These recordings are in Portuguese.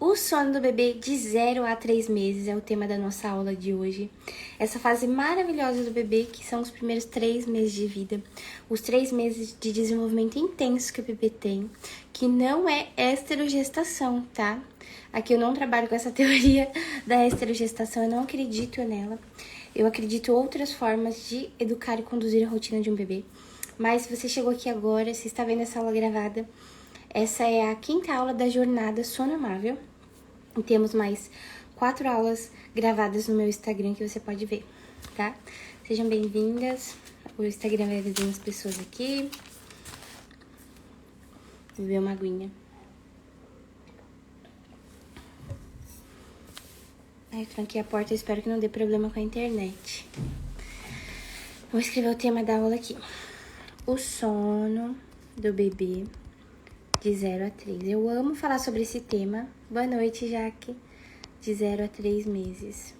O sono do bebê de 0 a 3 meses é o tema da nossa aula de hoje. Essa fase maravilhosa do bebê, que são os primeiros 3 meses de vida. Os 3 meses de desenvolvimento intenso que o bebê tem, que não é esterogestação, tá? Aqui eu não trabalho com essa teoria da esterogestação, eu não acredito nela. Eu acredito em outras formas de educar e conduzir a rotina de um bebê. Mas se você chegou aqui agora, se está vendo essa aula gravada, essa é a 5ª aula da jornada Sono Amável. E temos mais 4 aulas gravadas no meu Instagram que você pode ver, tá? Sejam bem-vindas. O Instagram vai ver umas pessoas aqui. Vou beber uma aguinha. Ai, eu tranquei a porta, eu espero que não dê problema com a internet. Vou escrever o tema da aula aqui. O sono do bebê de 0 a 3. Eu amo falar sobre esse tema. Boa noite, Jaque. De 0 a 3 meses.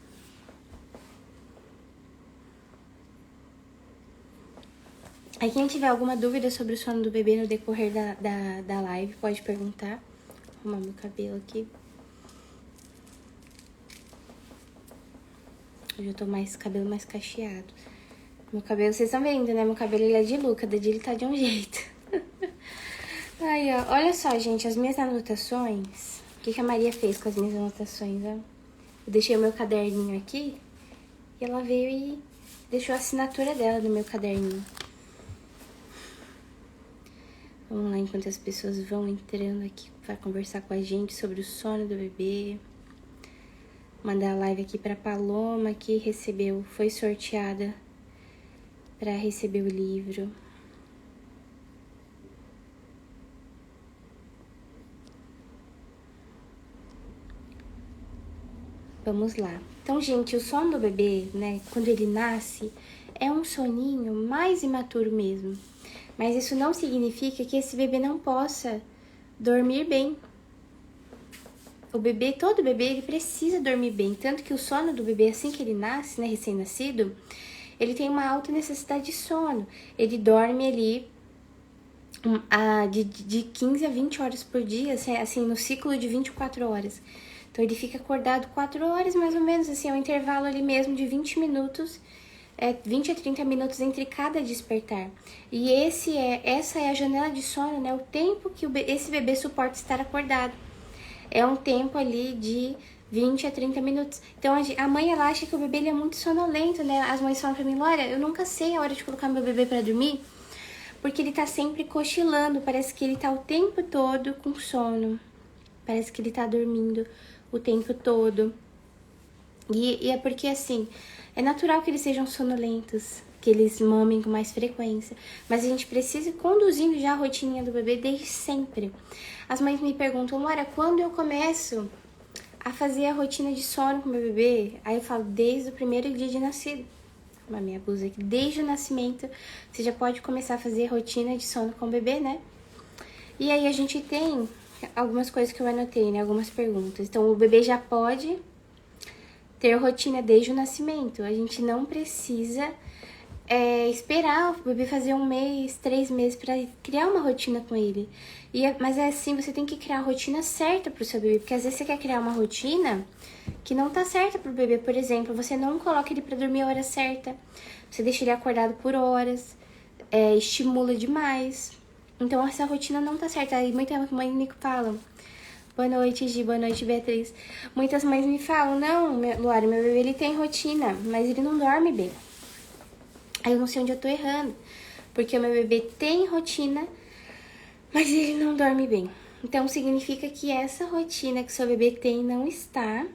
Aí quem tiver alguma dúvida sobre o sono do bebê no decorrer da live, pode perguntar. Vou arrumar meu cabelo aqui. Hoje eu tô cabelo mais cacheado. Meu cabelo, vocês estão vendo, né? Meu cabelo ele é de Luca, da ele tá de um jeito. Aí, ó, olha só, gente, as minhas anotações. O que a Maria fez com as minhas anotações, ó? Eu deixei o meu caderninho aqui e ela veio e deixou a assinatura dela no meu caderninho. Vamos lá, enquanto as pessoas vão entrando aqui para conversar com a gente sobre o sono do bebê. Mandar a live aqui pra Paloma, que foi sorteada para receber o livro. Vamos lá. Então, gente, o sono do bebê, né, quando ele nasce, é um soninho mais imaturo mesmo. Mas isso não significa que esse bebê não possa dormir bem. Todo bebê, ele precisa dormir bem. Tanto que o sono do bebê, assim que ele nasce, né, recém-nascido, ele tem uma alta necessidade de sono. Ele dorme ali de 15 a 20 horas por dia, assim, no ciclo de 24 horas. Então, ele fica acordado 4 horas, mais ou menos, assim, é um intervalo ali mesmo de 20 minutos, 20 a 30 minutos entre cada despertar. E essa é a janela de sono, né? O tempo que esse bebê suporta estar acordado. É um tempo ali de 20 a 30 minutos. Então, a mãe, ela acha que o bebê ele é muito sonolento, né? As mães falam pra mim, Laura, eu nunca sei a hora de colocar meu bebê pra dormir, porque ele tá sempre cochilando, parece que ele tá o tempo todo com sono. Parece que ele tá dormindo o tempo todo. E é porque, assim, é natural que eles sejam sonolentos, que eles mamem com mais frequência. Mas a gente precisa ir conduzindo já a rotininha do bebê desde sempre. As mães me perguntam, Laura, quando eu começo a fazer a rotina de sono com o meu bebê? Aí eu falo, desde o primeiro dia de nascido. A minha blusa aqui, desde o nascimento, você já pode começar a fazer a rotina de sono com o bebê, né? E aí a gente tem algumas coisas que eu anotei, né? Algumas perguntas. Então, o bebê já pode ter rotina desde o nascimento. A gente não precisa esperar o bebê fazer 1 mês, 3 meses para criar uma rotina com ele. Mas é assim, você tem que criar a rotina certa pro seu bebê, porque às vezes você quer criar uma rotina que não tá certa pro bebê. Por exemplo, você não coloca ele para dormir a hora certa, você deixa ele acordado por horas, estimula demais. Então essa rotina não tá certa. Aí muitas mães me falam, boa noite, Gi, boa noite, Beatriz. Muitas mães me falam, não, Luara, meu bebê ele tem rotina, mas ele não dorme bem. Aí eu não sei onde eu tô errando, porque o meu bebê tem rotina, mas ele não dorme bem. Então significa que essa rotina que o seu bebê tem não está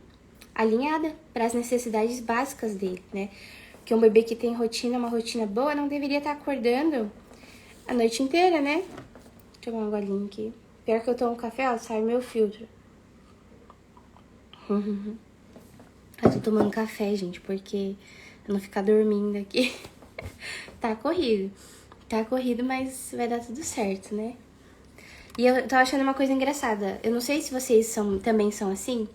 alinhada para as necessidades básicas dele, né? Porque um bebê que tem rotina, uma rotina boa, não deveria estar acordando a noite inteira, né? Deixa eu tomar um golinho aqui. Pior que eu tomo café, ó, sai meu filtro. Eu tô tomando café, gente, porque eu não ficar dormindo aqui. Tá corrido, mas vai dar tudo certo, né? E eu tô achando uma coisa engraçada. Eu não sei se vocês também são assim,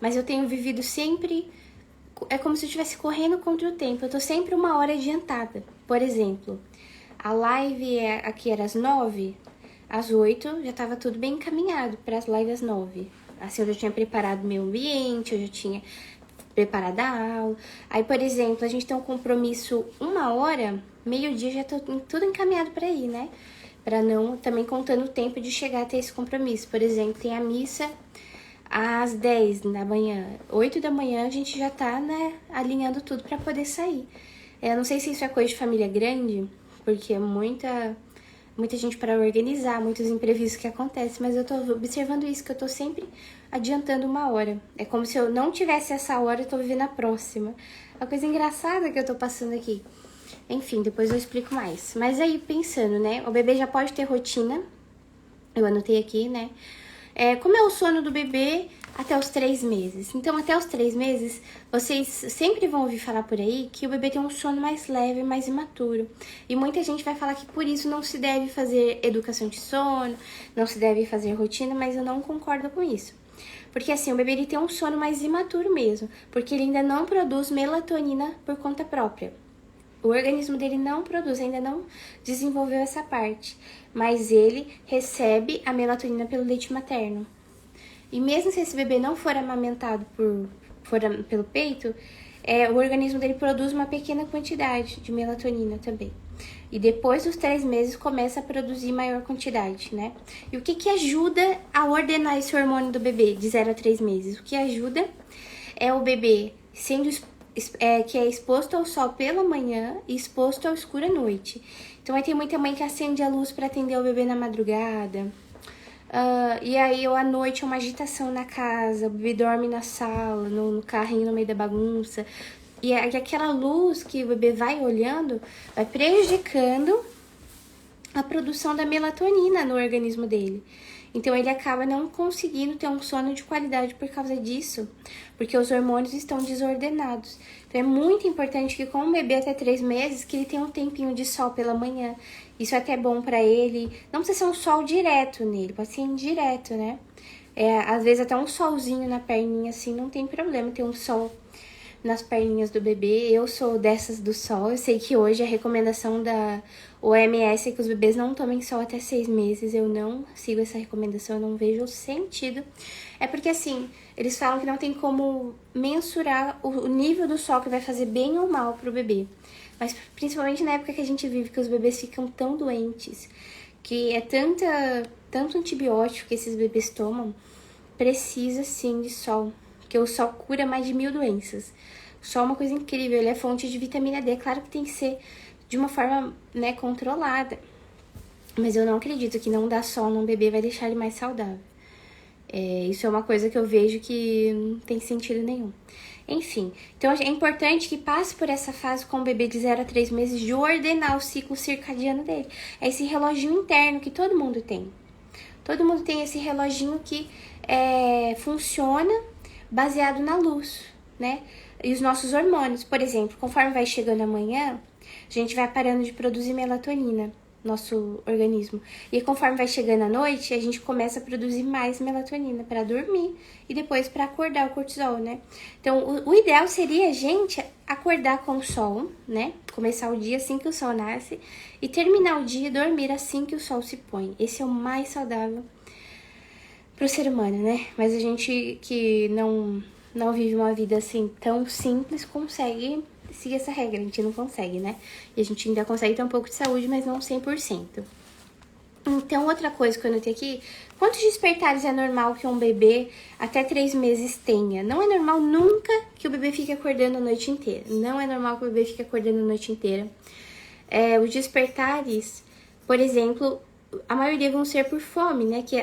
mas eu tenho vivido sempre... É como se eu estivesse correndo contra o tempo. Eu tô sempre 1 hora adiantada. Por exemplo, a live aqui era às 9, às 8 já tava tudo bem encaminhado para as lives às 9. Assim, eu já tinha preparado meu ambiente, eu já tinha preparado a aula. Aí, por exemplo, a gente tem um compromisso 1 hora, meio-dia já tô tudo encaminhado para ir, né? Para não, também contando o tempo de chegar até esse compromisso. Por exemplo, tem a missa às 10 da manhã, 8 da manhã a gente já tá, né, alinhando tudo para poder sair. Eu não sei se isso é coisa de família grande, porque é muita gente para organizar, muitos imprevistos que acontecem, mas eu tô observando isso, que eu tô sempre adiantando 1 hora. É como se eu não tivesse essa hora, eu tô vivendo a próxima. Uma coisa engraçada que eu tô passando aqui. Enfim, depois eu explico mais. Mas aí, pensando, né, o bebê já pode ter rotina, eu anotei aqui, né, como é o sono do bebê até os 3 meses. Então, até os 3 meses, vocês sempre vão ouvir falar por aí que o bebê tem um sono mais leve, mais imaturo. E muita gente vai falar que por isso não se deve fazer educação de sono, não se deve fazer rotina, mas eu não concordo com isso. Porque assim, o bebê ele tem um sono mais imaturo mesmo, porque ele ainda não produz melatonina por conta própria. O organismo dele não produz, ainda não desenvolveu essa parte, mas ele recebe a melatonina pelo leite materno. E mesmo se esse bebê não for amamentado pelo peito, o organismo dele produz uma pequena quantidade de melatonina também. E depois dos 3 meses começa a produzir maior quantidade, né? E o que ajuda a ordenar esse hormônio do bebê de 0 a 3 meses? O que ajuda é o bebê que é exposto ao sol pela manhã e exposto ao escuro à noite. Então, aí tem muita mãe que acende a luz para atender o bebê na madrugada. E aí, à noite, é uma agitação na casa, o bebê dorme na sala, no carrinho, no meio da bagunça. E aquela luz que o bebê vai olhando vai prejudicando a produção da melatonina no organismo dele. Então, ele acaba não conseguindo ter um sono de qualidade por causa disso, porque os hormônios estão desordenados. Então, é muito importante que com o bebê até 3 meses, que ele tenha um tempinho de sol pela manhã. Isso é até bom pra ele. Não precisa ser um sol direto nele, pode ser indireto, né? Às vezes até um solzinho na perninha, assim, não tem problema ter um sol nas perninhas do bebê. Eu sou dessas do sol. Eu sei que hoje a recomendação da OMS é que os bebês não tomem sol até 6 meses. Eu não sigo essa recomendação, eu não vejo sentido. É porque, assim, eles falam que não tem como mensurar o nível do sol que vai fazer bem ou mal pro bebê. Mas principalmente na época que a gente vive, que os bebês ficam tão doentes, que é tanto antibiótico que esses bebês tomam, precisa sim de sol. Porque o sol cura mais de 1000 doenças. O sol é uma coisa incrível, ele é fonte de vitamina D. Claro que tem que ser de uma forma, né, controlada. Mas eu não acredito que não dar sol num bebê vai deixar ele mais saudável. Isso é uma coisa que eu vejo que não tem sentido nenhum. Enfim, então é importante que passe por essa fase com o bebê de 0 a 3 meses de ordenar o ciclo circadiano dele. É esse reloginho interno que todo mundo tem. Todo mundo tem esse reloginho que funciona baseado na luz, né? E os nossos hormônios, por exemplo, conforme vai chegando a manhã, a gente vai parando de produzir melatonina, nosso organismo. E conforme vai chegando a noite, a gente começa a produzir mais melatonina para dormir e depois para acordar o cortisol, né? Então, o ideal seria a gente acordar com o sol, né? Começar o dia assim que o sol nasce e terminar o dia e dormir assim que o sol se põe. Esse é o mais saudável pro ser humano, né? Mas a gente que não vive uma vida assim tão simples consegue seguir essa regra. A gente não consegue, né? E a gente ainda consegue ter um pouco de saúde, mas não 100%. Então, outra coisa que eu anotei aqui, quantos despertares é normal que um bebê até 3 meses tenha? Não é normal nunca que o bebê fique acordando a noite inteira. Não é normal que o bebê fique acordando a noite inteira. Os despertares, por exemplo, a maioria vão ser por fome, né? Que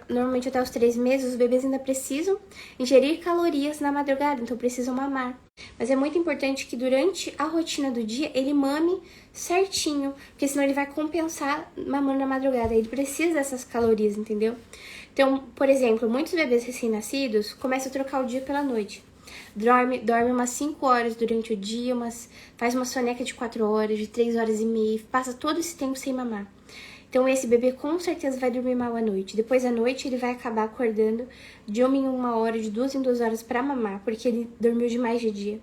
normalmente até os 3 meses os bebês ainda precisam ingerir calorias na madrugada, então precisam mamar. Mas é muito importante que durante a rotina do dia ele mame certinho, porque senão ele vai compensar mamando na madrugada. Ele precisa dessas calorias, entendeu? Então, por exemplo, muitos bebês recém-nascidos começam a trocar o dia pela noite. Dorme umas 5 horas durante o dia, faz uma soneca de 4 horas, de 3 horas e meia, passa todo esse tempo sem mamar. Então, esse bebê com certeza vai dormir mal à noite. Depois à noite, ele vai acabar acordando de 1 em 1 hora, de 2 em 2 horas para mamar, porque ele dormiu demais de dia.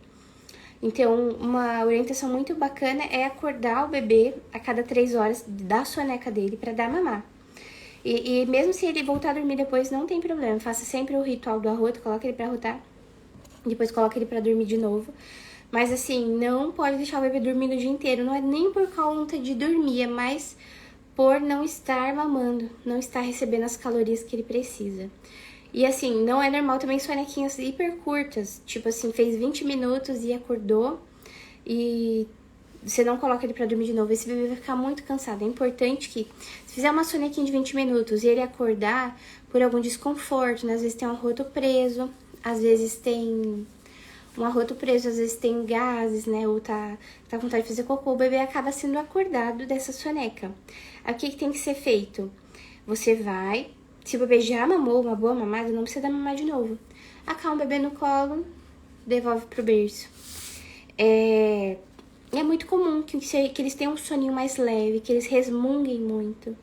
Então, uma orientação muito bacana é acordar o bebê a cada 3 horas da soneca dele para dar mamar. E mesmo se ele voltar a dormir depois, não tem problema. Faça sempre o ritual do arroto, coloca ele pra arrotar. Depois coloca ele pra dormir de novo. Mas assim, não pode deixar o bebê dormindo o dia inteiro. Não é nem por conta de dormir, é mais por não estar mamando, não estar recebendo as calorias que ele precisa. E assim, não é normal também sonequinhas hiper curtas. Tipo assim, fez 20 minutos e acordou e você não coloca ele pra dormir de novo. Esse bebê vai ficar muito cansado. É importante que, se fizer uma sonequinha de 20 minutos e ele acordar por algum desconforto, né? Às vezes tem um arroto preso, às vezes tem um arroto preso, às vezes tem gases, né? Ou tá com vontade de fazer cocô, o bebê acaba sendo acordado dessa soneca. Aí o que tem que ser feito? Você vai, se o bebê já mamou uma boa mamada, não precisa dar mamar de novo. Acalma o bebê no colo, devolve pro berço. É muito comum que eles tenham um soninho mais leve, que eles resmunguem muito.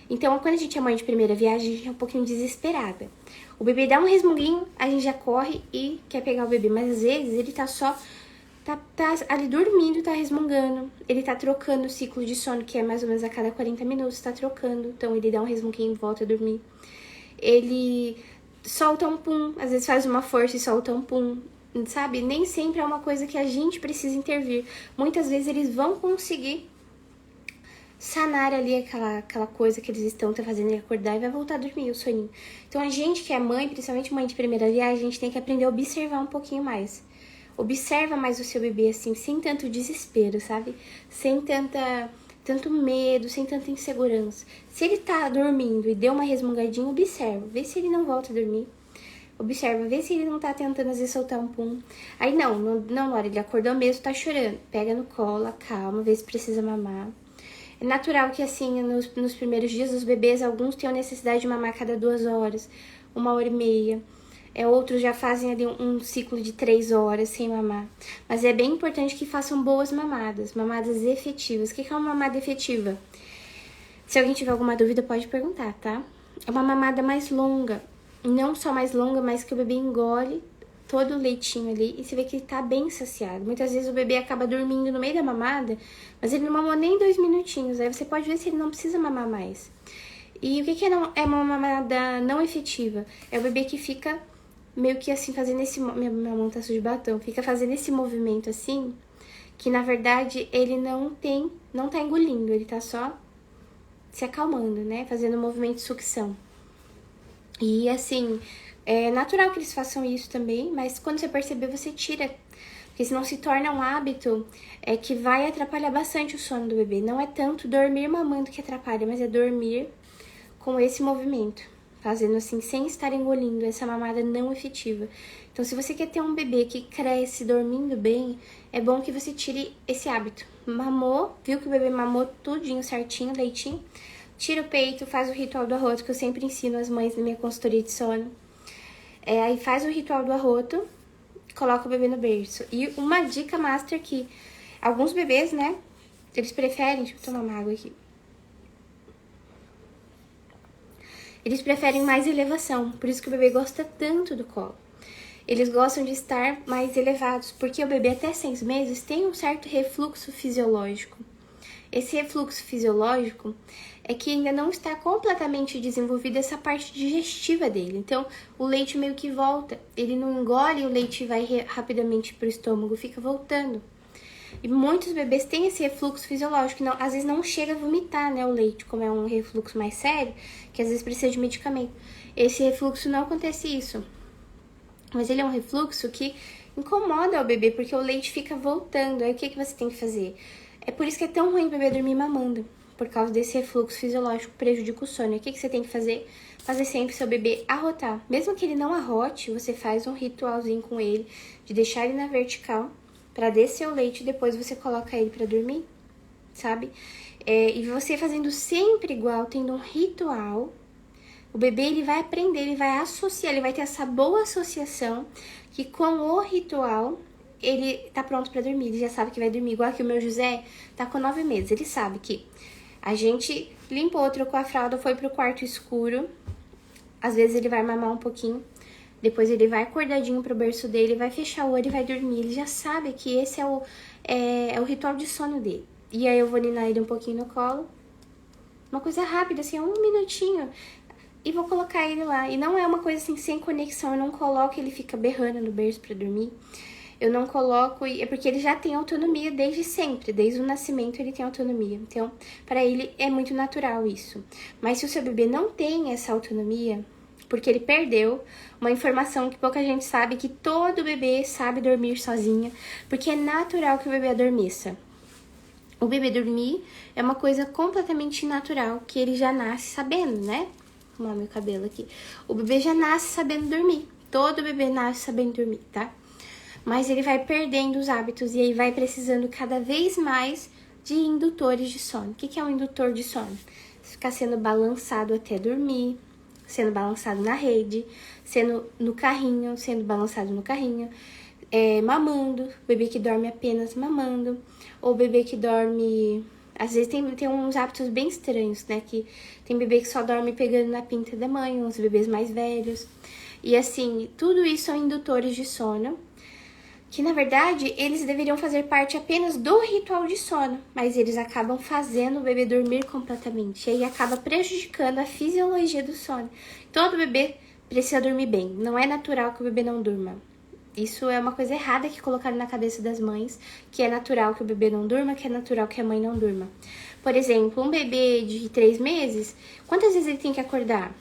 Então, quando a gente é mãe de primeira viagem, a gente é um pouquinho desesperada. O bebê dá um resmunguinho, a gente já corre e quer pegar o bebê. Mas às vezes ele tá só, tá ali dormindo, tá resmungando. Ele tá trocando o ciclo de sono, que é mais ou menos a cada 40 minutos, tá trocando. Então ele dá um resmunguinho e volta a dormir. Ele solta um pum, às vezes faz uma força e solta um pum. Sabe? Nem sempre é uma coisa que a gente precisa intervir. Muitas vezes eles vão conseguir sanar ali aquela coisa que eles estão fazendo ele acordar e vai voltar a dormir o soninho. Então a gente que é mãe, principalmente mãe de primeira viagem, a gente tem que aprender a observar um pouquinho mais. Observa mais o seu bebê assim, sem tanto desespero, sabe? Sem tanto medo, sem tanta insegurança. Se ele tá dormindo e deu uma resmungadinha, observa. Vê se ele não volta a dormir. Observa, vê se ele não tá tentando às vezes soltar um pum. Aí não, na hora ele acordou mesmo, tá chorando. Pega no colo, acalma, vê se precisa mamar. É natural que assim, nos primeiros dias os bebês, alguns tenham necessidade de mamar a cada 2 horas, 1h30. Outros já fazem ali um ciclo de 3 horas sem mamar. Mas é bem importante que façam boas mamadas, mamadas efetivas. O que é uma mamada efetiva? Se alguém tiver alguma dúvida, pode perguntar, tá? É uma mamada mais longa. Não só mais longa, mas que o bebê engole todo o leitinho ali e você vê que ele tá bem saciado. Muitas vezes o bebê acaba dormindo no meio da mamada, mas ele não mamou nem 2 minutinhos. Aí você pode ver se ele não precisa mamar mais. E o que é uma mamada não efetiva? É o bebê que fica meio que assim, fazendo esse... Minha mão tá suja de batom. Fica fazendo esse movimento assim, que na verdade ele não tá engolindo, ele tá só se acalmando, né? Fazendo um movimento de sucção. E assim, é natural que eles façam isso também, mas quando você perceber, você tira. Porque senão se torna um hábito que vai atrapalhar bastante o sono do bebê. Não é tanto dormir mamando que atrapalha, mas é dormir com esse movimento. Fazendo assim, sem estar engolindo essa mamada não efetiva. Então, se você quer ter um bebê que cresce dormindo bem, é bom que você tire esse hábito. Mamou, viu que o bebê mamou tudinho certinho, leitinho. Tira o peito, faz o ritual do arroto, que eu sempre ensino as mães na minha consultoria de sono. Aí faz o ritual do arroto, coloca o bebê no berço. E uma dica master que alguns bebês, né, eles preferem... Deixa eu tomar uma água aqui. Eles preferem mais elevação, por isso que o bebê gosta tanto do colo. Eles gostam de estar mais elevados, porque o bebê até 6 meses tem um certo refluxo fisiológico. Esse refluxo fisiológico é que ainda não está completamente desenvolvida essa parte digestiva dele. Então, o leite meio que volta. Ele não engole o leite e vai rapidamente para o estômago, fica voltando. E muitos bebês têm esse refluxo fisiológico, que às vezes não chega a vomitar, né, o leite, como é um refluxo mais sério, que às vezes precisa de medicamento. Esse refluxo não acontece isso. Mas ele é um refluxo que incomoda o bebê, porque o leite fica voltando. Aí o que você tem que fazer? É por isso que é tão ruim o bebê dormir mamando, por causa desse refluxo fisiológico que prejudica o sono. O que você tem que fazer? Fazer sempre seu bebê arrotar. Mesmo que ele não arrote, você faz um ritualzinho com ele, de deixar ele na vertical, para descer o leite e depois você coloca ele para dormir, sabe? E você fazendo sempre igual, tendo um ritual, o bebê ele vai aprender, ele vai associar, ele vai ter essa boa associação que com o ritual ele tá pronto pra dormir, ele já sabe que vai dormir. Igual que o meu José tá com 9 meses, ele sabe que a gente limpou, trocou a fralda, foi pro quarto escuro, às vezes ele vai mamar um pouquinho, depois ele vai acordadinho pro berço dele, vai fechar o olho e vai dormir. Ele já sabe que esse é o ritual de sono dele. E aí eu vou ninar ele um pouquinho no colo, Uma coisa rápida, assim, 1 minutinho. E vou colocar ele lá. E não é uma coisa assim, sem conexão. Eu não coloco, ele fica berrando no berço pra dormir. Eu não coloco, é porque ele já tem autonomia desde sempre, desde o nascimento ele tem autonomia. Então, para ele é muito natural isso. Mas se o seu bebê não tem essa autonomia, porque ele perdeu uma informação que pouca gente sabe, que todo bebê sabe dormir sozinha, porque é natural que o bebê adormeça. O bebê dormir é uma coisa completamente natural, que ele já nasce sabendo, né? Vou arrumar meu cabelo aqui. O bebê já nasce sabendo dormir. Todo bebê nasce sabendo dormir, tá? Mas ele vai perdendo os hábitos e aí vai precisando cada vez mais de indutores de sono. O que é um indutor de sono? Ficar sendo balançado até dormir, sendo balançado na rede, sendo no carrinho, sendo balançado no carrinho, mamando, bebê que dorme apenas mamando, ou bebê que dorme... Às vezes tem uns hábitos bem estranhos, né? Que tem bebê que só dorme pegando na pinta da mãe, uns bebês mais velhos. E assim, tudo isso são indutores de sono, que na verdade eles deveriam fazer parte apenas do ritual de sono, mas eles acabam fazendo o bebê dormir completamente, e aí acaba prejudicando a fisiologia do sono. Todo bebê precisa dormir bem, não é natural que o bebê não durma. Isso é uma coisa errada que colocaram na cabeça das mães, que é natural que o bebê não durma, que é natural que a mãe não durma. Por exemplo, um bebê de 3 meses, quantas vezes ele tem que acordar?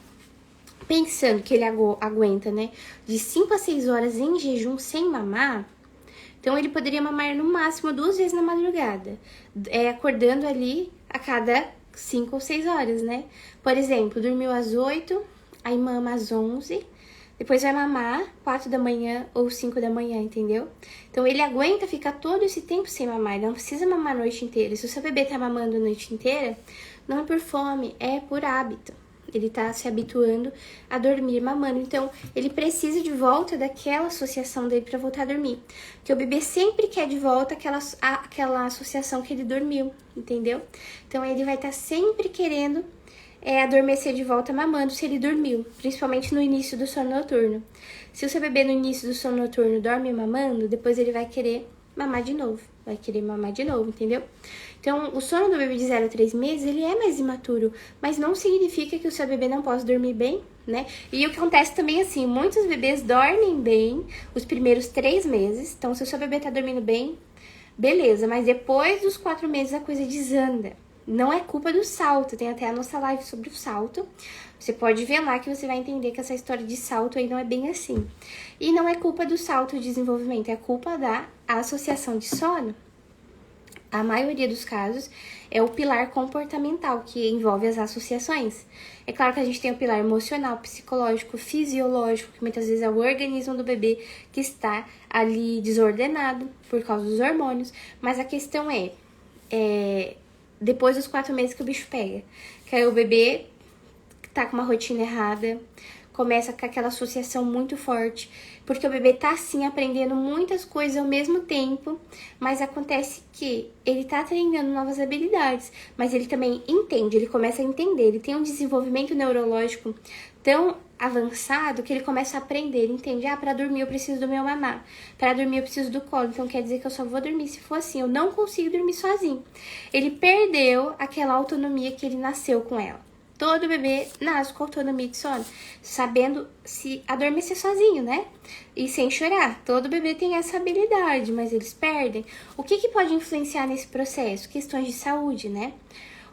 Pensando que ele aguenta, né, de 5 a 6 horas em jejum sem mamar, então ele poderia mamar no máximo 2 vezes na madrugada, acordando ali a cada 5 ou 6 horas, né? Por exemplo, dormiu às 8, aí mama às 11, depois vai mamar 4 da manhã ou 5 da manhã, entendeu? Então ele aguenta ficar todo esse tempo sem mamar, ele não precisa mamar a noite inteira. Se o seu bebê tá mamando a noite inteira, não é por fome, é por hábito. Ele tá se habituando a dormir mamando. Então, ele precisa de volta daquela associação dele para voltar a dormir. Porque o bebê sempre quer de volta aquela associação que ele dormiu, entendeu? Então, ele vai estar sempre querendo adormecer de volta mamando se ele dormiu. Principalmente no início do sono noturno. Se o seu bebê no início do sono noturno dorme mamando, depois ele vai querer mamar de novo. Vai querer mamar de novo, entendeu? Então, o sono do bebê de 0 a 3 meses, ele é mais imaturo, mas não significa que o seu bebê não possa dormir bem, né? E o que acontece também, assim, muitos bebês dormem bem os primeiros 3 meses, então se o seu bebê tá dormindo bem, beleza, mas depois dos 4 meses a coisa desanda. Não é culpa do salto, tem até a nossa live sobre o salto, você pode ver lá que você vai entender que essa história de salto aí não é bem assim. E não é culpa do salto de desenvolvimento, é culpa da associação de sono. A maioria dos casos é o pilar comportamental, que envolve as associações. É claro que a gente tem o pilar emocional, psicológico, fisiológico, que muitas vezes é o organismo do bebê que está ali desordenado por causa dos hormônios. Mas a questão depois dos 4 meses que o bicho pega, que aí o bebê tá com uma rotina errada, começa com aquela associação muito forte, porque o bebê tá assim aprendendo muitas coisas ao mesmo tempo, mas acontece que ele tá treinando novas habilidades, mas ele também entende, ele começa a entender, ele tem um desenvolvimento neurológico tão avançado que ele começa a aprender, ele entende, para dormir eu preciso do meu mamar, para dormir eu preciso do colo, então quer dizer que eu só vou dormir se for assim, eu não consigo dormir sozinho. Ele perdeu aquela autonomia que ele nasceu com ela. Todo bebê nasce com autonomia de sono, sabendo se adormecer sozinho, né? E sem chorar. Todo bebê tem essa habilidade, mas eles perdem. O que pode influenciar nesse processo? Questões de saúde, né?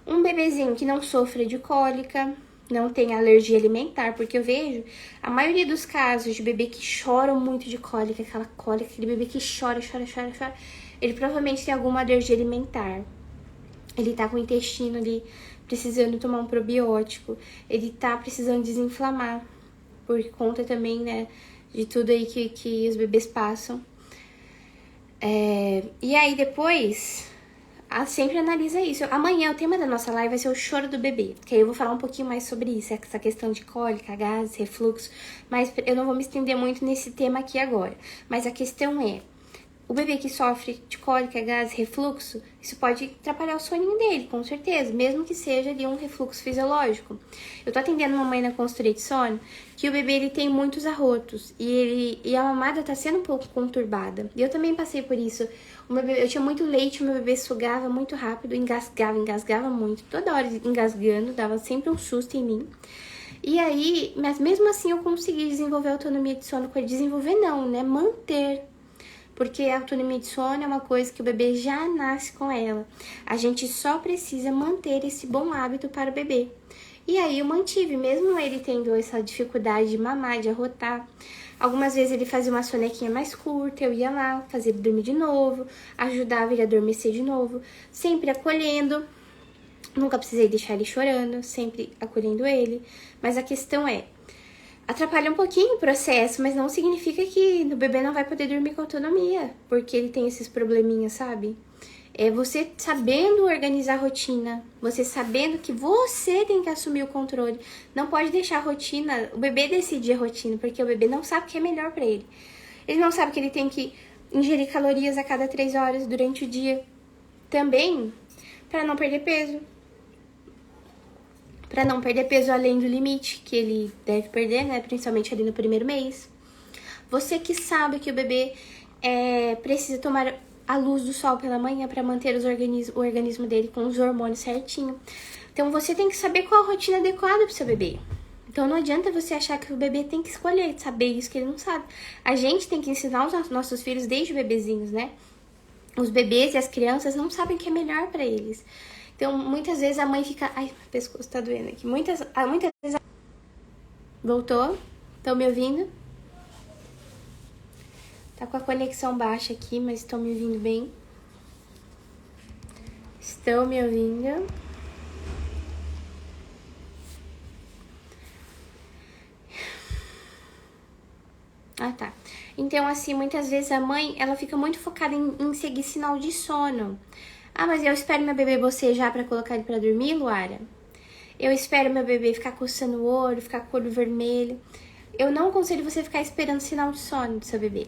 Um bebezinho que não sofre de cólica, não tem alergia alimentar, porque eu vejo a maioria dos casos de bebê que choram muito de cólica, aquela cólica, aquele bebê que chora, ele provavelmente tem alguma alergia alimentar. Ele tá com o intestino ali precisando tomar um probiótico, ele tá precisando desinflamar, por conta também, né, de tudo aí que os bebês passam. E aí depois, sempre analisa isso. Amanhã o tema da nossa live vai ser o choro do bebê, que aí eu vou falar um pouquinho mais sobre isso, essa questão de cólica, gases, refluxo, mas eu não vou me estender muito nesse tema aqui agora. Mas a questão o bebê que sofre de cólica, gases, refluxo, isso pode atrapalhar o soninho dele, com certeza, mesmo que seja ali um refluxo fisiológico. Eu tô atendendo uma mãe na consultoria de sono que o bebê ele tem muitos arrotos e a mamada tá sendo um pouco conturbada. E eu também passei por isso. Eu tinha muito leite, o meu bebê sugava muito rápido, engasgava muito, toda hora engasgando, dava sempre um susto em mim. E aí, mas mesmo assim eu consegui desenvolver a autonomia de sono com ele. Desenvolver não, né? Manter. Porque a autonomia de sono é uma coisa que o bebê já nasce com ela. A gente só precisa manter esse bom hábito para o bebê. E aí eu mantive, mesmo ele tendo essa dificuldade de mamar, de arrotar. Algumas vezes ele fazia uma sonequinha mais curta, eu ia lá, fazia ele dormir de novo, ajudava ele a adormecer de novo, sempre acolhendo. Nunca precisei deixar ele chorando, sempre acolhendo ele. Mas a questão é, atrapalha um pouquinho o processo, mas não significa que o bebê não vai poder dormir com autonomia, porque ele tem esses probleminhas, sabe? É você sabendo organizar a rotina, você sabendo que você tem que assumir o controle. Não pode deixar a rotina, o bebê decidir a rotina, porque o bebê não sabe o que é melhor pra ele. Ele não sabe que ele tem que ingerir calorias a cada 3 horas durante o dia. Também, para não perder peso. Para não perder peso além do limite que ele deve perder, né? Principalmente ali no primeiro mês. Você que sabe que o bebê precisa tomar a luz do sol pela manhã para manter o organismo dele com os hormônios certinho. Então você tem que saber qual a rotina adequada para o seu bebê. Então não adianta você achar que o bebê tem que escolher, saber isso que ele não sabe. A gente tem que ensinar os nossos filhos desde bebezinhos, né? Os bebês e as crianças não sabem o que é melhor para eles. Então, muitas vezes a mãe fica... Ai, o pescoço tá doendo aqui. Muitas vezes... Voltou? Estão me ouvindo? Tá com a conexão baixa aqui, mas estão me ouvindo bem? Estão me ouvindo? Ah, tá. Então, assim, muitas vezes a mãe, ela fica muito focada em seguir sinal de sono. Ah, mas eu espero meu bebê bocejar pra colocar ele pra dormir, Luara? Eu espero meu bebê ficar coçando o olho, ficar com o olho vermelho. Eu não aconselho você ficar esperando sinal de sono do seu bebê.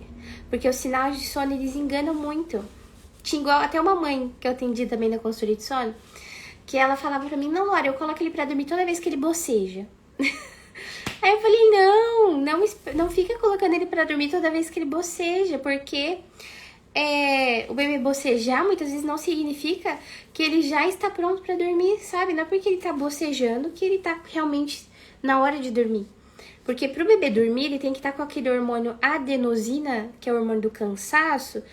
Porque os sinais de sono, eles enganam muito. Tinha igual até uma mãe que eu atendi também na consultoria de sono, que ela falava pra mim, não, Laura, eu coloco ele pra dormir toda vez que ele boceja. Aí eu falei, não fica colocando ele pra dormir toda vez que ele boceja, porque o bebê bocejar muitas vezes não significa que ele já está pronto pra dormir, sabe? Não é porque ele tá bocejando que ele tá realmente na hora de dormir. Porque pro bebê dormir, ele tem que estar com aquele hormônio adenosina, que é o hormônio do cansaço,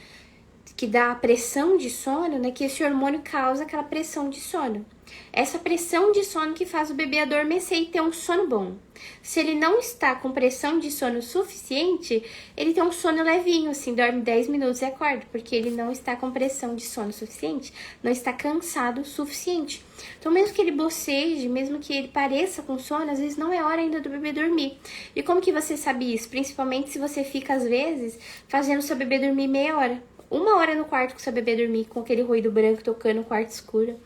que dá a pressão de sono, né? Que esse hormônio causa aquela pressão de sono. Essa pressão de sono que faz o bebê adormecer e ter um sono bom. Se ele não está com pressão de sono suficiente, ele tem um sono levinho, assim, dorme 10 minutos e acorda, porque ele não está com pressão de sono suficiente, não está cansado o suficiente. Então, mesmo que ele boceje, mesmo que ele pareça com sono, às vezes não é hora ainda do bebê dormir. E como que você sabe isso? Principalmente se você fica, às vezes, fazendo seu bebê dormir meia hora. 1 hora no quarto com seu bebê dormir, com aquele ruído branco tocando no quarto escuro.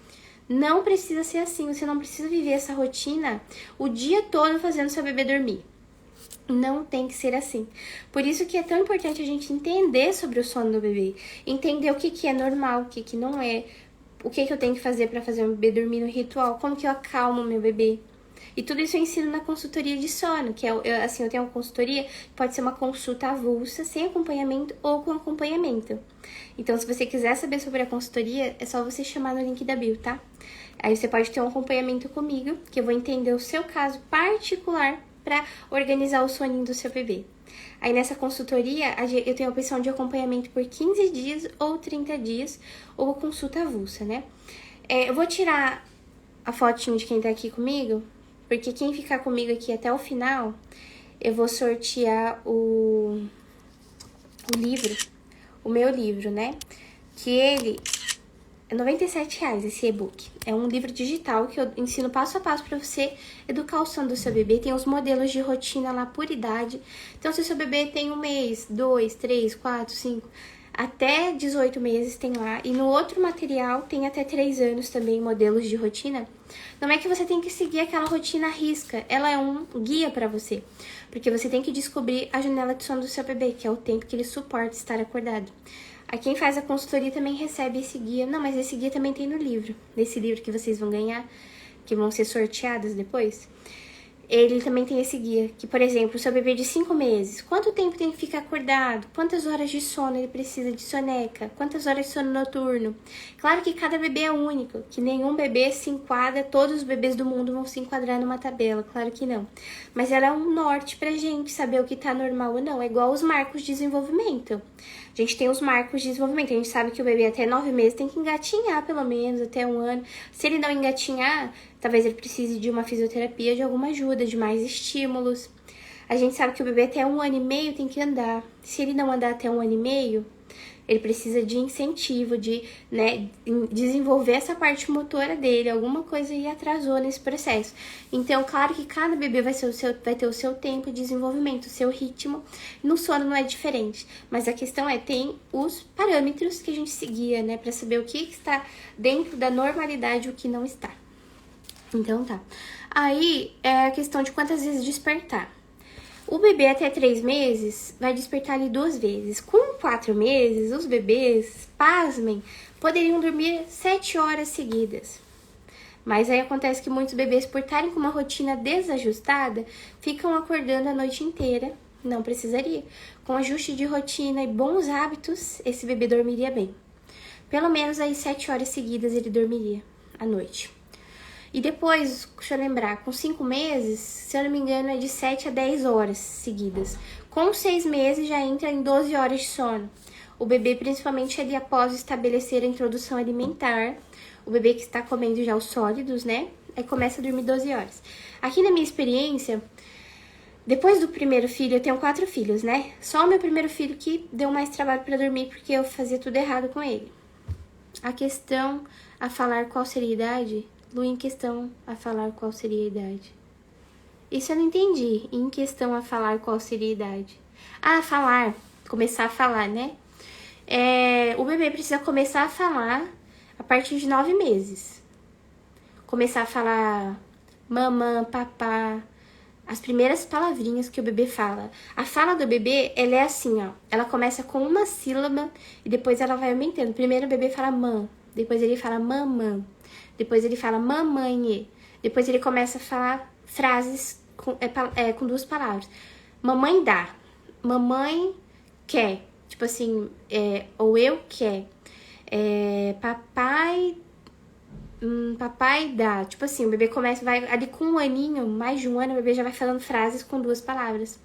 Não precisa ser assim, você não precisa viver essa rotina o dia todo fazendo seu bebê dormir. Não tem que ser assim. Por isso que é tão importante a gente entender sobre o sono do bebê. Entender o que é normal, o que não é. O que eu tenho que fazer para fazer o bebê dormir no ritual. Como que eu acalmo meu bebê. E tudo isso eu ensino na consultoria de sono, que eu tenho uma consultoria, pode ser uma consulta avulsa, sem acompanhamento ou com acompanhamento. Então, se você quiser saber sobre a consultoria, é só você chamar no link da bio, tá? Aí você pode ter um acompanhamento comigo, que eu vou entender o seu caso particular para organizar o soninho do seu bebê. Aí nessa consultoria, eu tenho a opção de acompanhamento por 15 dias ou 30 dias, ou a consulta avulsa, né? Eu vou tirar a fotinho de quem tá aqui comigo, porque quem ficar comigo aqui até o final, eu vou sortear o livro, o meu livro, né? Que ele é R$97 esse e-book. É um livro digital que eu ensino passo a passo para você educar o sono do seu bebê. Tem os modelos de rotina lá por idade. Então, se o seu bebê tem 1 mês, 2, 3, 4, 5... até 18 meses tem lá. E no outro material tem até 3 anos também, modelos de rotina. Não é que você tem que seguir aquela rotina à risca. Ela é um guia para você. Porque você tem que descobrir a janela de sono do seu bebê, que é o tempo que ele suporta estar acordado. A quem faz a consultoria também recebe esse guia. Não, mas esse guia também tem no livro. Nesse livro que vocês vão ganhar, que vão ser sorteadas depois. Ele também tem esse guia, que, por exemplo, o seu bebê de 5 meses, quanto tempo tem que ficar acordado? Quantas horas de sono ele precisa de soneca? Quantas horas de sono noturno? Claro que cada bebê é único, que nenhum bebê se enquadra, todos os bebês do mundo vão se enquadrar numa tabela, claro que não. Mas ela é um norte pra gente saber o que tá normal ou não, é igual os marcos de desenvolvimento. A gente tem os marcos de desenvolvimento, a gente sabe que o bebê até 9 meses tem que engatinhar pelo menos, até 1 ano. Se ele não engatinhar, talvez ele precise de uma fisioterapia, de alguma ajuda, de mais estímulos. A gente sabe que o bebê até 1 ano e meio tem que andar. Se ele não andar até 1 ano e meio, ele precisa de incentivo, de, né, desenvolver essa parte motora dele. Alguma coisa aí atrasou nesse processo. Então, claro que cada bebê vai ter o seu tempo de desenvolvimento, o seu ritmo. No sono não é diferente. Mas a questão tem os parâmetros que a gente seguia, né, para saber o que está dentro da normalidade e o que não está. Então tá. Aí é a questão de quantas vezes despertar. O bebê até 3 meses vai despertar ali 2 vezes. Com 4 meses, os bebês, pasmem, poderiam dormir 7 horas seguidas. Mas aí acontece que muitos bebês, por estarem com uma rotina desajustada, ficam acordando a noite inteira. Não precisaria. Com ajuste de rotina e bons hábitos, esse bebê dormiria bem. Pelo menos aí 7 horas seguidas ele dormiria à noite. E depois, deixa eu lembrar, com 5 meses, se eu não me engano, é de 7 a 10 horas seguidas. Com 6 meses já entra em 12 horas de sono. O bebê, principalmente ali após estabelecer a introdução alimentar, o bebê que está comendo já os sólidos, né? Aí começa a dormir 12 horas. Aqui na minha experiência, depois do primeiro filho, eu tenho 4 filhos, né? Só o meu primeiro filho que deu mais trabalho para dormir, porque eu fazia tudo errado com ele. A questão a falar qual seria a idade... Lu, em questão a falar qual seria a idade. Isso eu não entendi. Em questão a falar qual seria a idade. Ah, falar. Começar a falar, né? O bebê precisa começar a falar a partir de 9 meses. Começar a falar mamã, papá. As primeiras palavrinhas que o bebê fala. A fala do bebê, ela é assim, ó. Ela começa com uma sílaba e depois ela vai aumentando. Primeiro o bebê fala mã. Depois ele fala mamã. Depois ele fala mamãe. Depois ele começa a falar frases com 2 palavras. Mamãe dá. Mamãe quer. Tipo assim, ou eu quer. Papai... papai dá. Tipo assim, o bebê vai ali com 1 aninho, mais de 1 ano, o bebê já vai falando frases com 2 palavras.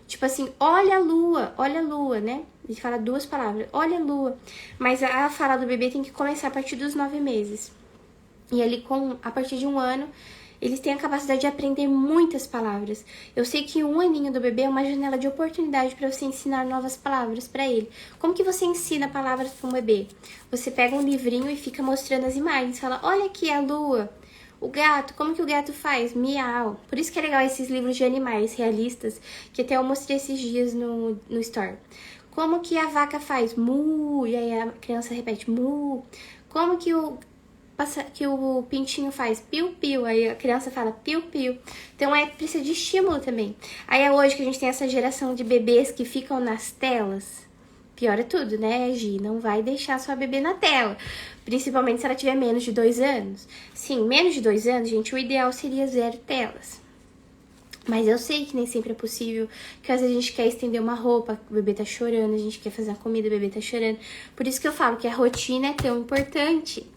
Tipo assim, olha a lua, né? Ele fala 2 palavras, olha a lua. Mas a fala do bebê tem que começar a partir dos 9 meses. E ali, a partir de 1 ano, eles têm a capacidade de aprender muitas palavras. Eu sei que 1 aninho do bebê é uma janela de oportunidade para você ensinar novas palavras para ele. Como que você ensina palavras para um bebê? Você pega um livrinho e fica mostrando as imagens. Fala, olha aqui a lua. O gato, como que o gato faz? Miau. Por isso que é legal esses livros de animais realistas, que até eu mostrei esses dias no store. Como que a vaca faz? Mu. E aí a criança repete, mu. Como que o pintinho faz piu-piu, aí a criança fala piu-piu. Então precisa de estímulo também. Aí é hoje que a gente tem essa geração de bebês que ficam nas telas. Piora tudo, né, Gi? Não vai deixar sua bebê na tela. Principalmente se ela tiver menos de 2 anos. Sim, menos de 2 anos, gente, o ideal seria 0 telas. Mas eu sei que nem sempre é possível, que às vezes a gente quer estender uma roupa, o bebê tá chorando, a gente quer fazer uma comida, o bebê tá chorando. Por isso que eu falo que a rotina é tão importante.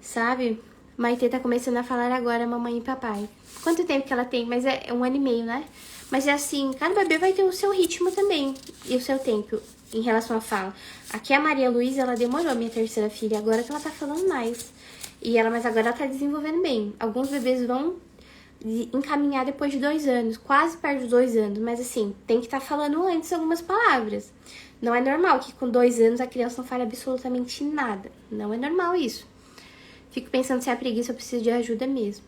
Sabe? Maitê tá começando a falar agora mamãe e papai. Quanto tempo que ela tem? Mas é 1 ano e meio, né? Mas é assim, cada bebê vai ter o seu ritmo também. E o seu tempo em relação à fala. Aqui a Maria Luísa, ela demorou, minha terceira filha. Agora que ela tá falando mais. Mas agora ela tá desenvolvendo bem. Alguns bebês vão encaminhar depois de 2 anos. Quase perto de 2 anos. Mas assim, tem que estar falando antes algumas palavras. Não é normal que com 2 anos a criança não fale absolutamente nada. Não é normal isso. Fico pensando se é preguiça ou precisa de ajuda mesmo.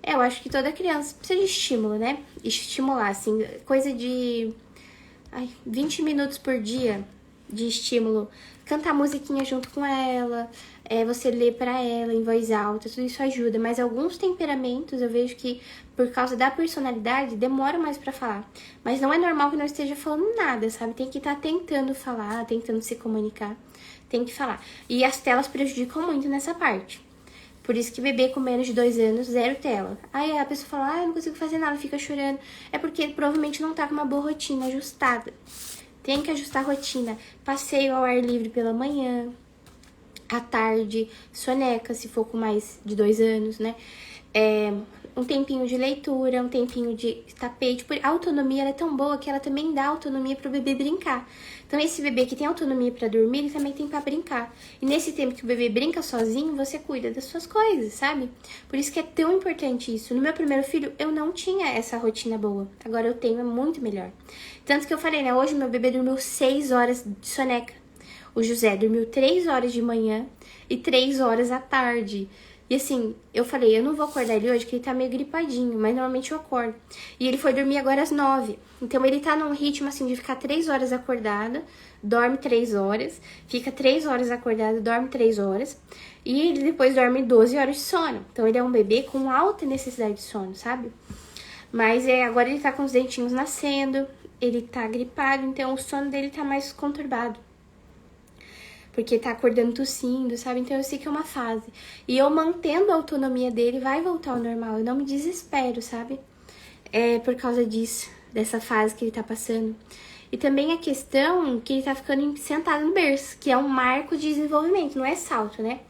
Eu acho que toda criança precisa de estímulo, né? Estimular, assim, coisa de 20 minutos por dia. de estímulo, cantar musiquinha junto com ela, você ler pra ela em voz alta, tudo isso ajuda. Mas alguns temperamentos eu vejo que, por causa da personalidade, demora mais pra falar. Mas não é normal que não esteja falando nada, sabe? Tem que estar tentando falar, tentando se comunicar, tem que falar. E as telas prejudicam muito nessa parte. Por isso que bebê com menos de 2 anos, 0 tela. Aí a pessoa fala, eu não consigo fazer nada, fica chorando. É porque ele provavelmente não tá com uma boa rotina ajustada. Tem que ajustar a rotina. Passeio ao ar livre pela manhã, à tarde, soneca, se for com mais de 2 anos, né? Um tempinho de leitura, um tempinho de tapete. A autonomia ela é tão boa que ela também dá autonomia para o bebê brincar. Então, esse bebê que tem autonomia para dormir, ele também tem para brincar. E nesse tempo que o bebê brinca sozinho, você cuida das suas coisas, sabe? Por isso que é tão importante isso. No meu primeiro filho, eu não tinha essa rotina boa. Agora eu tenho, é muito melhor. Tanto que eu falei, né? Hoje meu bebê dormiu 6 horas de soneca. O José dormiu 3 horas de manhã e 3 horas à tarde. E assim, eu falei, eu não vou acordar ele hoje, porque ele tá meio gripadinho, mas normalmente eu acordo. E ele foi dormir agora às 9. Então ele tá num ritmo assim de ficar 3 horas acordado, dorme 3 horas, fica 3 horas acordado, dorme 3 horas. E ele depois dorme 12 horas de sono. Então ele é um bebê com alta necessidade de sono, sabe? Mas agora ele tá com os dentinhos nascendo, ele tá gripado, então o sono dele tá mais conturbado. Porque tá acordando tossindo, sabe? Então eu sei que é uma fase. E eu mantendo a autonomia dele, vai voltar ao normal. Eu não me desespero, sabe? Por causa disso, dessa fase que ele tá passando. E também a questão que ele tá ficando sentado no berço, que é um marco de desenvolvimento, não é salto, né?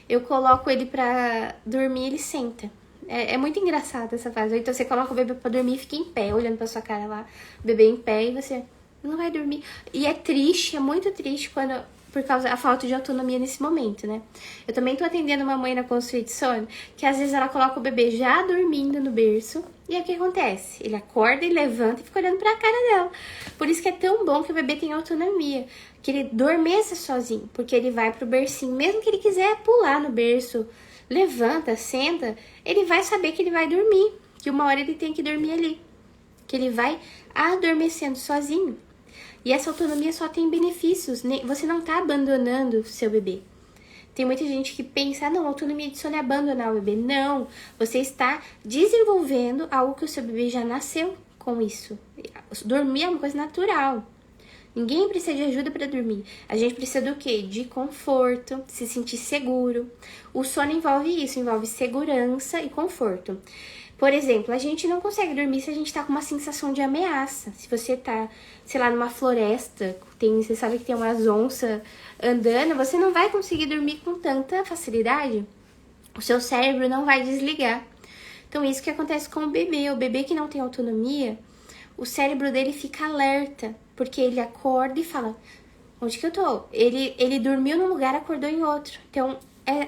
Eu coloco ele pra dormir, ele senta. É muito engraçado essa fase. Então você coloca o bebê pra dormir e fica em pé, olhando pra sua cara lá. O bebê em pé e você não vai dormir. E é triste, é muito triste por causa da falta de autonomia nesse momento, né? Eu também tô atendendo uma mãe na consulta de sono, que às vezes ela coloca o bebê já dormindo no berço, e aí o que acontece? Ele acorda e levanta e fica olhando pra cara dela. Por isso que é tão bom que o bebê tenha autonomia, que ele adormeça sozinho, porque ele vai pro bercinho, mesmo que ele quiser pular no berço, levanta, senta, ele vai saber que ele vai dormir, que uma hora ele tem que dormir ali, que ele vai adormecendo sozinho. E essa autonomia só tem benefícios, né? Você não tá abandonando o seu bebê. Tem muita gente que pensa, não, autonomia de sono é abandonar o bebê. Não, você está desenvolvendo algo que o seu bebê já nasceu com isso. Dormir é uma coisa natural. Ninguém precisa de ajuda para dormir. A gente precisa do quê? De conforto, se sentir seguro. O sono envolve isso, envolve segurança e conforto. Por exemplo, a gente não consegue dormir se a gente tá com uma sensação de ameaça. Se você tá, sei lá, numa floresta, você sabe que tem umas onças andando, você não vai conseguir dormir com tanta facilidade. O seu cérebro não vai desligar. Então, isso que acontece com o bebê. O bebê que não tem autonomia, o cérebro dele fica alerta, porque ele acorda e fala, onde que eu tô? Ele dormiu num lugar, acordou em outro. Então,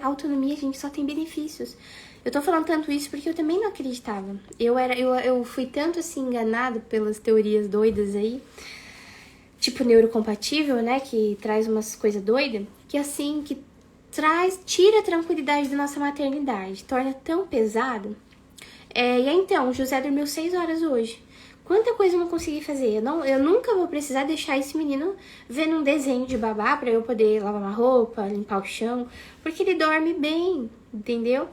autonomia, gente, só tem benefícios. Eu tô falando tanto isso porque eu também não acreditava. Eu fui tanto assim enganada pelas teorias doidas aí, tipo neurocompatível, né, que traz umas coisas doidas, que assim, que tira a tranquilidade da nossa maternidade, torna tão pesado. E aí, então, o José dormiu 6 horas hoje. Quanta coisa eu não consegui fazer. Eu nunca vou precisar deixar esse menino vendo um desenho de babá pra eu poder lavar uma roupa, limpar o chão, porque ele dorme bem, entendeu?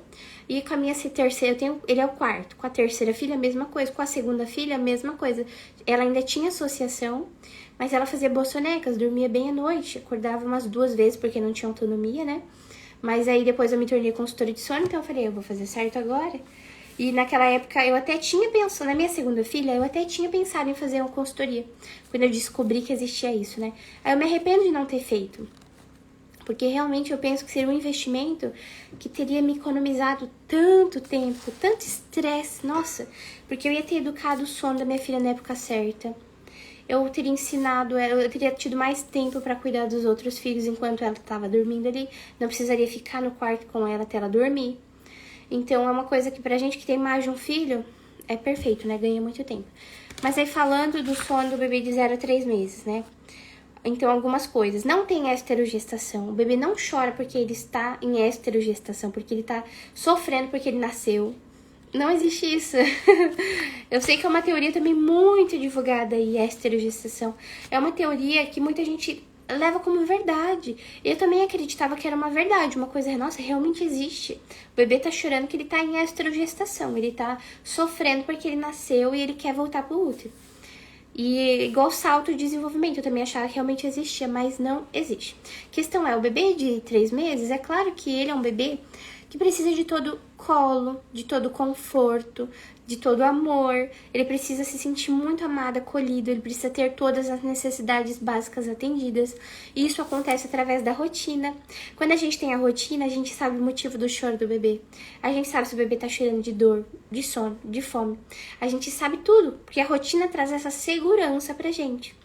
E com a minha terceira, ele é o quarto. Com a terceira filha, a mesma coisa. Com a segunda filha, a mesma coisa. Ela ainda tinha associação, mas ela fazia boas sonecas, dormia bem à noite. Acordava umas 2 vezes, porque não tinha autonomia, né? Mas aí depois eu me tornei consultora de sono, então eu falei, eu vou fazer certo agora. E naquela época eu até tinha pensado, na minha segunda filha, eu até tinha pensado em fazer uma consultoria. Quando eu descobri que existia isso, né? Aí eu me arrependo de não ter feito. Porque realmente eu penso que seria um investimento que teria me economizado tanto tempo, tanto estresse, nossa. Porque eu ia ter educado o sono da minha filha na época certa. Eu teria ensinado ela, eu teria tido mais tempo para cuidar dos outros filhos enquanto ela estava dormindo ali. Não precisaria ficar no quarto com ela até ela dormir. Então é uma coisa que pra gente que tem mais de um filho, é perfeito, né? Ganha muito tempo. Mas aí falando do sono do bebê de 0 a 3 meses, né? Então, algumas coisas. Não tem esterogestação. O bebê não chora porque ele está em esterogestação, porque ele está sofrendo porque ele nasceu. Não existe isso. Eu sei que é uma teoria também muito divulgada aí, esterogestação. É uma teoria que muita gente leva como verdade. Eu também acreditava que era uma verdade, uma coisa, nossa, realmente existe. O bebê tá chorando que ele tá em estrogestação, ele tá sofrendo porque ele nasceu e ele quer voltar pro útero. E igual salto de desenvolvimento, eu também achava que realmente existia, mas não existe. A questão é, o bebê de 3 meses, é claro que ele é um bebê que precisa de todo colo, de todo conforto, de todo amor. Ele precisa se sentir muito amado, acolhido, ele precisa ter todas as necessidades básicas atendidas. E isso acontece através da rotina. Quando a gente tem a rotina, a gente sabe o motivo do choro do bebê. A gente sabe se o bebê tá chorando de dor, de sono, de fome. A gente sabe tudo, porque a rotina traz essa segurança pra gente.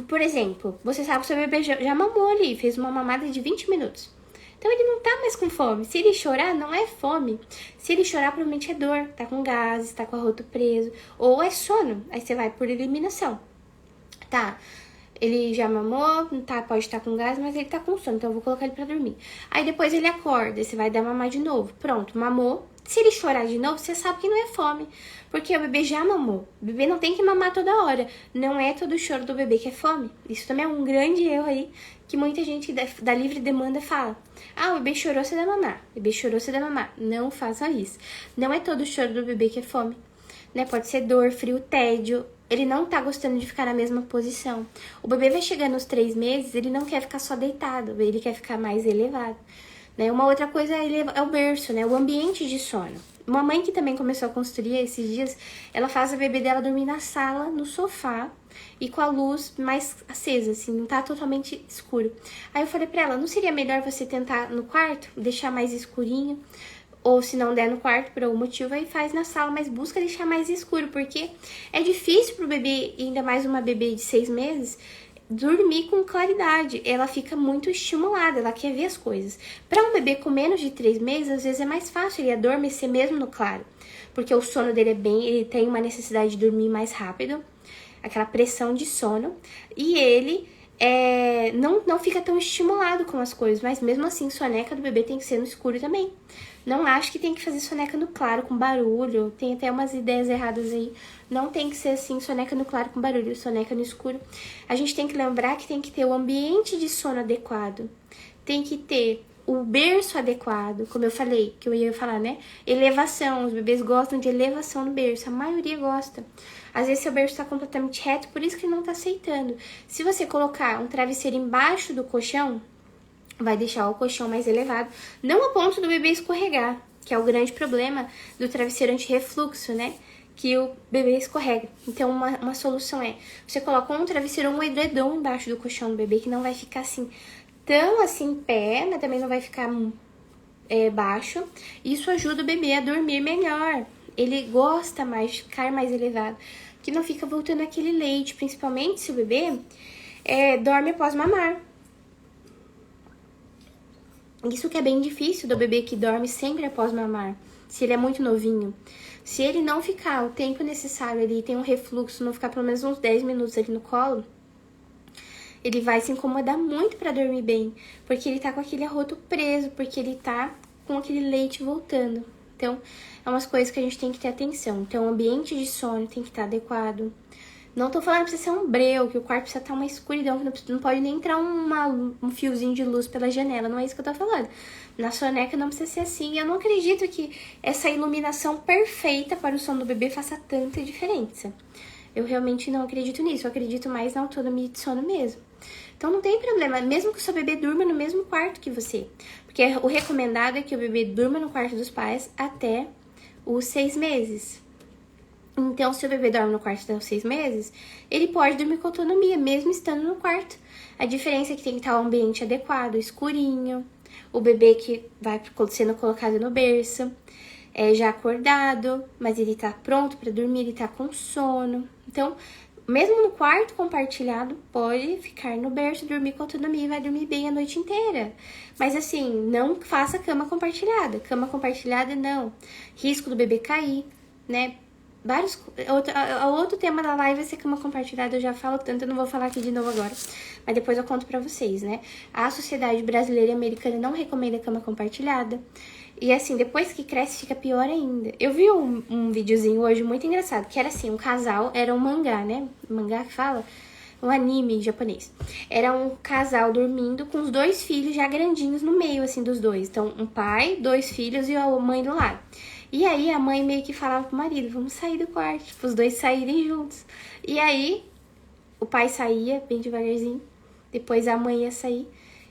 Por exemplo, você sabe que o seu bebê já mamou ali, fez uma mamada de 20 minutos. Então ele não tá mais com fome. Se ele chorar, não é fome. Se ele chorar, provavelmente é dor. Tá com gases, tá com o arroto preso. Ou é sono. Aí você vai por eliminação. Tá, ele já mamou, tá, pode estar com gás, mas ele tá com sono. Então eu vou colocar ele pra dormir. Aí depois ele acorda, você vai dar mamar de novo. Pronto, mamou. Se ele chorar de novo, você sabe que não é fome. Porque o bebê já mamou. O bebê não tem que mamar toda hora. Não é todo choro do bebê que é fome. Isso também é um grande erro aí, que muita gente da livre demanda fala. Ah, o bebê chorou, você dá mamar. O bebê chorou, você dá mamar. Não faça isso. Não é todo choro do bebê que é fome. Né? Pode ser dor, frio, tédio. Ele não tá gostando de ficar na mesma posição. O bebê vai chegar nos 3 meses, ele não quer ficar só deitado. Ele quer ficar mais elevado. Né? Uma outra coisa é o berço, né? O ambiente de sono. Uma mãe que também começou a construir esses dias, ela faz a bebê dela dormir na sala, no sofá, e com a luz mais acesa, assim, não tá totalmente escuro. Aí eu falei pra ela, não seria melhor você tentar no quarto, deixar mais escurinho? Ou se não der no quarto por algum motivo, aí faz na sala, mas busca deixar mais escuro, porque é difícil pro bebê, ainda mais uma bebê de 6 meses, dormir com claridade. Ela fica muito estimulada, ela quer ver as coisas. Para um bebê com menos de 3 meses, às vezes é mais fácil ele adormecer mesmo no claro, porque o sono dele ele tem uma necessidade de dormir mais rápido, aquela pressão de sono, e ele não fica tão estimulado com as coisas, mas mesmo assim, soneca do bebê tem que ser no escuro também. Não acho que tem que fazer soneca no claro com barulho, tem até umas ideias erradas aí. Não tem que ser assim, soneca no claro com barulho, soneca no escuro. A gente tem que lembrar que tem que ter o ambiente de sono adequado, tem que ter o berço adequado, como eu falei, que eu ia falar, né? Elevação, os bebês gostam de elevação no berço, a maioria gosta. Às vezes seu berço está completamente reto, por isso que ele não está aceitando. Se você colocar um travesseiro embaixo do colchão, vai deixar o colchão mais elevado, não a ponto do bebê escorregar, que é o grande problema do travesseiro anti-refluxo, né? Que o bebê escorrega. Então, uma solução é, você coloca um travesseiro ou um edredom embaixo do colchão do bebê, que não vai ficar assim, tão assim em pé, mas também não vai ficar baixo. Isso ajuda o bebê a dormir melhor. Ele gosta mais de ficar mais elevado, que não fica voltando aquele leite, principalmente se o bebê dorme após mamar. Isso que é bem difícil do bebê que dorme sempre após mamar, se ele é muito novinho. Se ele não ficar o tempo necessário ali, tem um refluxo, não ficar pelo menos uns 10 minutos ali no colo, ele vai se incomodar muito pra dormir bem, porque ele tá com aquele arroto preso, porque ele tá com aquele leite voltando. Então, é umas coisas que a gente tem que ter atenção. Então, o ambiente de sono tem que estar adequado. Não tô falando que precisa ser um breu, que o quarto precisa estar uma escuridão, que não pode nem entrar um fiozinho de luz pela janela, não é isso que eu tô falando. Na soneca não precisa ser assim. Eu não acredito que essa iluminação perfeita para o sono do bebê faça tanta diferença. Eu realmente não acredito nisso, eu acredito mais na autonomia de sono mesmo. Então não tem problema, mesmo que o seu bebê durma no mesmo quarto que você. Porque o recomendado é que o bebê durma no quarto dos pais até os 6 meses. Então, se o bebê dorme no quarto até os 6 meses, ele pode dormir com autonomia, mesmo estando no quarto. A diferença é que tem que estar o ambiente adequado, escurinho, o bebê que vai sendo colocado no berço, já acordado, mas ele tá pronto para dormir, ele tá com sono. Então, mesmo no quarto compartilhado, pode ficar no berço, dormir com autonomia e vai dormir bem a noite inteira. Mas assim, não faça cama compartilhada. Cama compartilhada, não. Risco do bebê cair, né? Outro tema da live vai ser cama compartilhada, eu já falo tanto, eu não vou falar aqui de novo agora, mas depois eu conto pra vocês, né? A Sociedade Brasileira e Americana não recomenda cama compartilhada, e assim, depois que cresce fica pior ainda. Eu vi um videozinho hoje muito engraçado, que era assim, um casal, era um mangá, né? Mangá que fala? um anime japonês. Era um casal dormindo com os 2 filhos já grandinhos no meio, assim, dos dois. Então, um pai, 2 filhos e a mãe do lado. E aí, a mãe meio que falava pro marido, vamos sair do quarto, tipo, os dois saírem juntos. E aí, o pai saía bem devagarzinho, depois a mãe ia sair.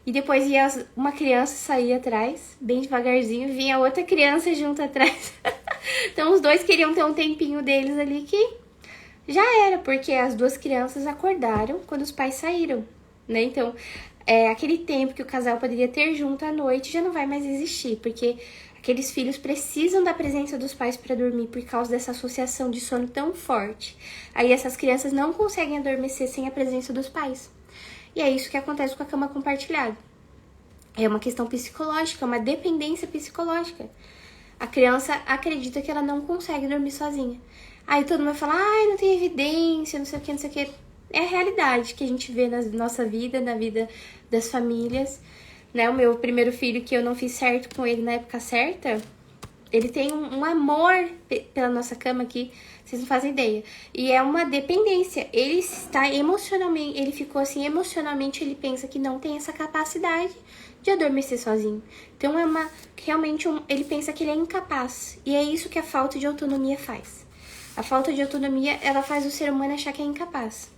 E depois ia uma criança sair atrás, bem devagarzinho, vinha outra criança junto atrás. Então, os dois queriam ter um tempinho deles ali que já era, porque as 2 crianças acordaram quando os pais saíram, né? Então, aquele tempo que o casal poderia ter junto à noite já não vai mais existir, porque aqueles filhos precisam da presença dos pais para dormir por causa dessa associação de sono tão forte. Aí essas crianças não conseguem adormecer sem a presença dos pais. E é isso que acontece com a cama compartilhada. É uma questão psicológica, uma dependência psicológica. A criança acredita que ela não consegue dormir sozinha. Aí todo mundo vai falar, não tem evidência, não sei o que, não sei o que. É a realidade que a gente vê na nossa vida, na vida das famílias. Né? O meu primeiro filho, que eu não fiz certo com ele na época certa, ele tem um amor pela nossa cama que vocês não fazem ideia. E é uma dependência. Ele está emocionalmente, ele ficou assim, emocionalmente ele pensa que não tem essa capacidade de adormecer sozinho. Então ele pensa que ele é incapaz. E é isso que a falta de autonomia faz. A falta de autonomia, ela faz o ser humano achar que é incapaz.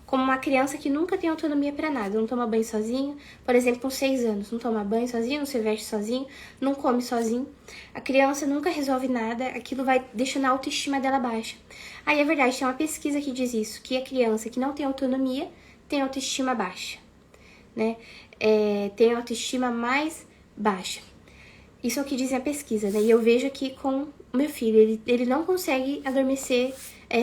Como uma criança que nunca tem autonomia para nada, não toma banho sozinho, por exemplo, com 6 anos, não toma banho sozinho, não se veste sozinho, não come sozinho. A criança nunca resolve nada, aquilo vai deixando a autoestima dela baixa. Aí é verdade, tem uma pesquisa que diz isso, que a criança que não tem autonomia tem autoestima baixa, né? Tem autoestima mais baixa. Isso é o que diz a pesquisa, né? E eu vejo aqui com o meu filho, ele não consegue adormecer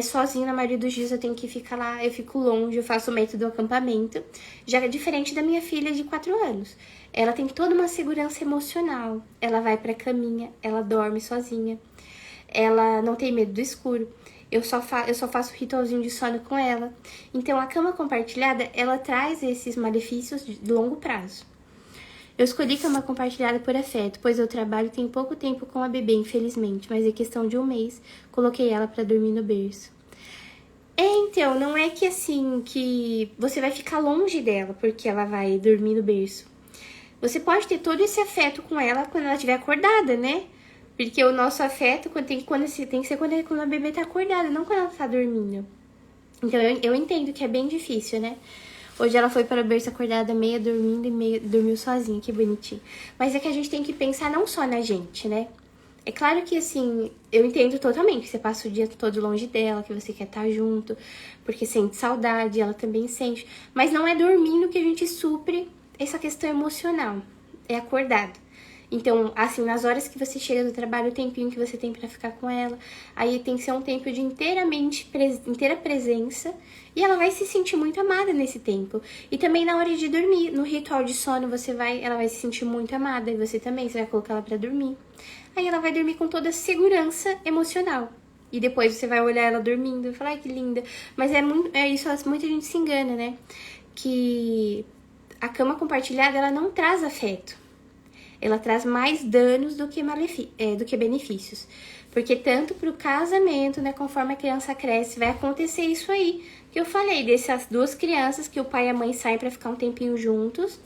sozinho. Na maioria dos dias eu tenho que ficar lá, eu fico longe, eu faço o método acampamento. Já é diferente da minha filha de 4 anos. Ela tem toda uma segurança emocional. Ela vai pra caminha, ela dorme sozinha. Ela não tem medo do escuro. Eu só faço ritualzinho de sono com ela. Então, a cama compartilhada, ela traz esses malefícios de longo prazo. Eu escolhi cama compartilhada por afeto, pois eu trabalho e tenho pouco tempo com a bebê, infelizmente, mas em questão de 1 mês, coloquei ela pra dormir no berço. Então, não é que assim, que você vai ficar longe dela, porque ela vai dormir no berço. Você pode ter todo esse afeto com ela quando ela estiver acordada, né? Porque o nosso afeto tem que ser quando a bebê tá acordada, não quando ela tá dormindo. Então, eu entendo que é bem difícil, né? Hoje ela foi para o berço acordada, meia dormindo e meia dormiu sozinha, que bonitinho. Mas é que a gente tem que pensar não só na gente, né? É claro que, assim, eu entendo totalmente que você passa o dia todo longe dela, que você quer estar junto, porque sente saudade, ela também sente. Mas não é dormindo que a gente supre essa questão emocional, é acordado. Então, assim, nas horas que você chega do trabalho, o tempinho que você tem pra ficar com ela, aí tem que ser um tempo de inteira presença, e ela vai se sentir muito amada nesse tempo. E também na hora de dormir, no ritual de sono, ela vai se sentir muito amada, e você também, você vai colocar ela pra dormir. Aí ela vai dormir com toda a segurança emocional. E depois você vai olhar ela dormindo e falar, ai, que linda. Mas isso, muita gente se engana, né? Que a cama compartilhada, ela não traz afeto. Ela traz mais danos do que benefícios. Porque tanto pro casamento, né, conforme a criança cresce, vai acontecer isso aí que eu falei, dessas 2 crianças que o pai e a mãe saem pra ficar um tempinho juntos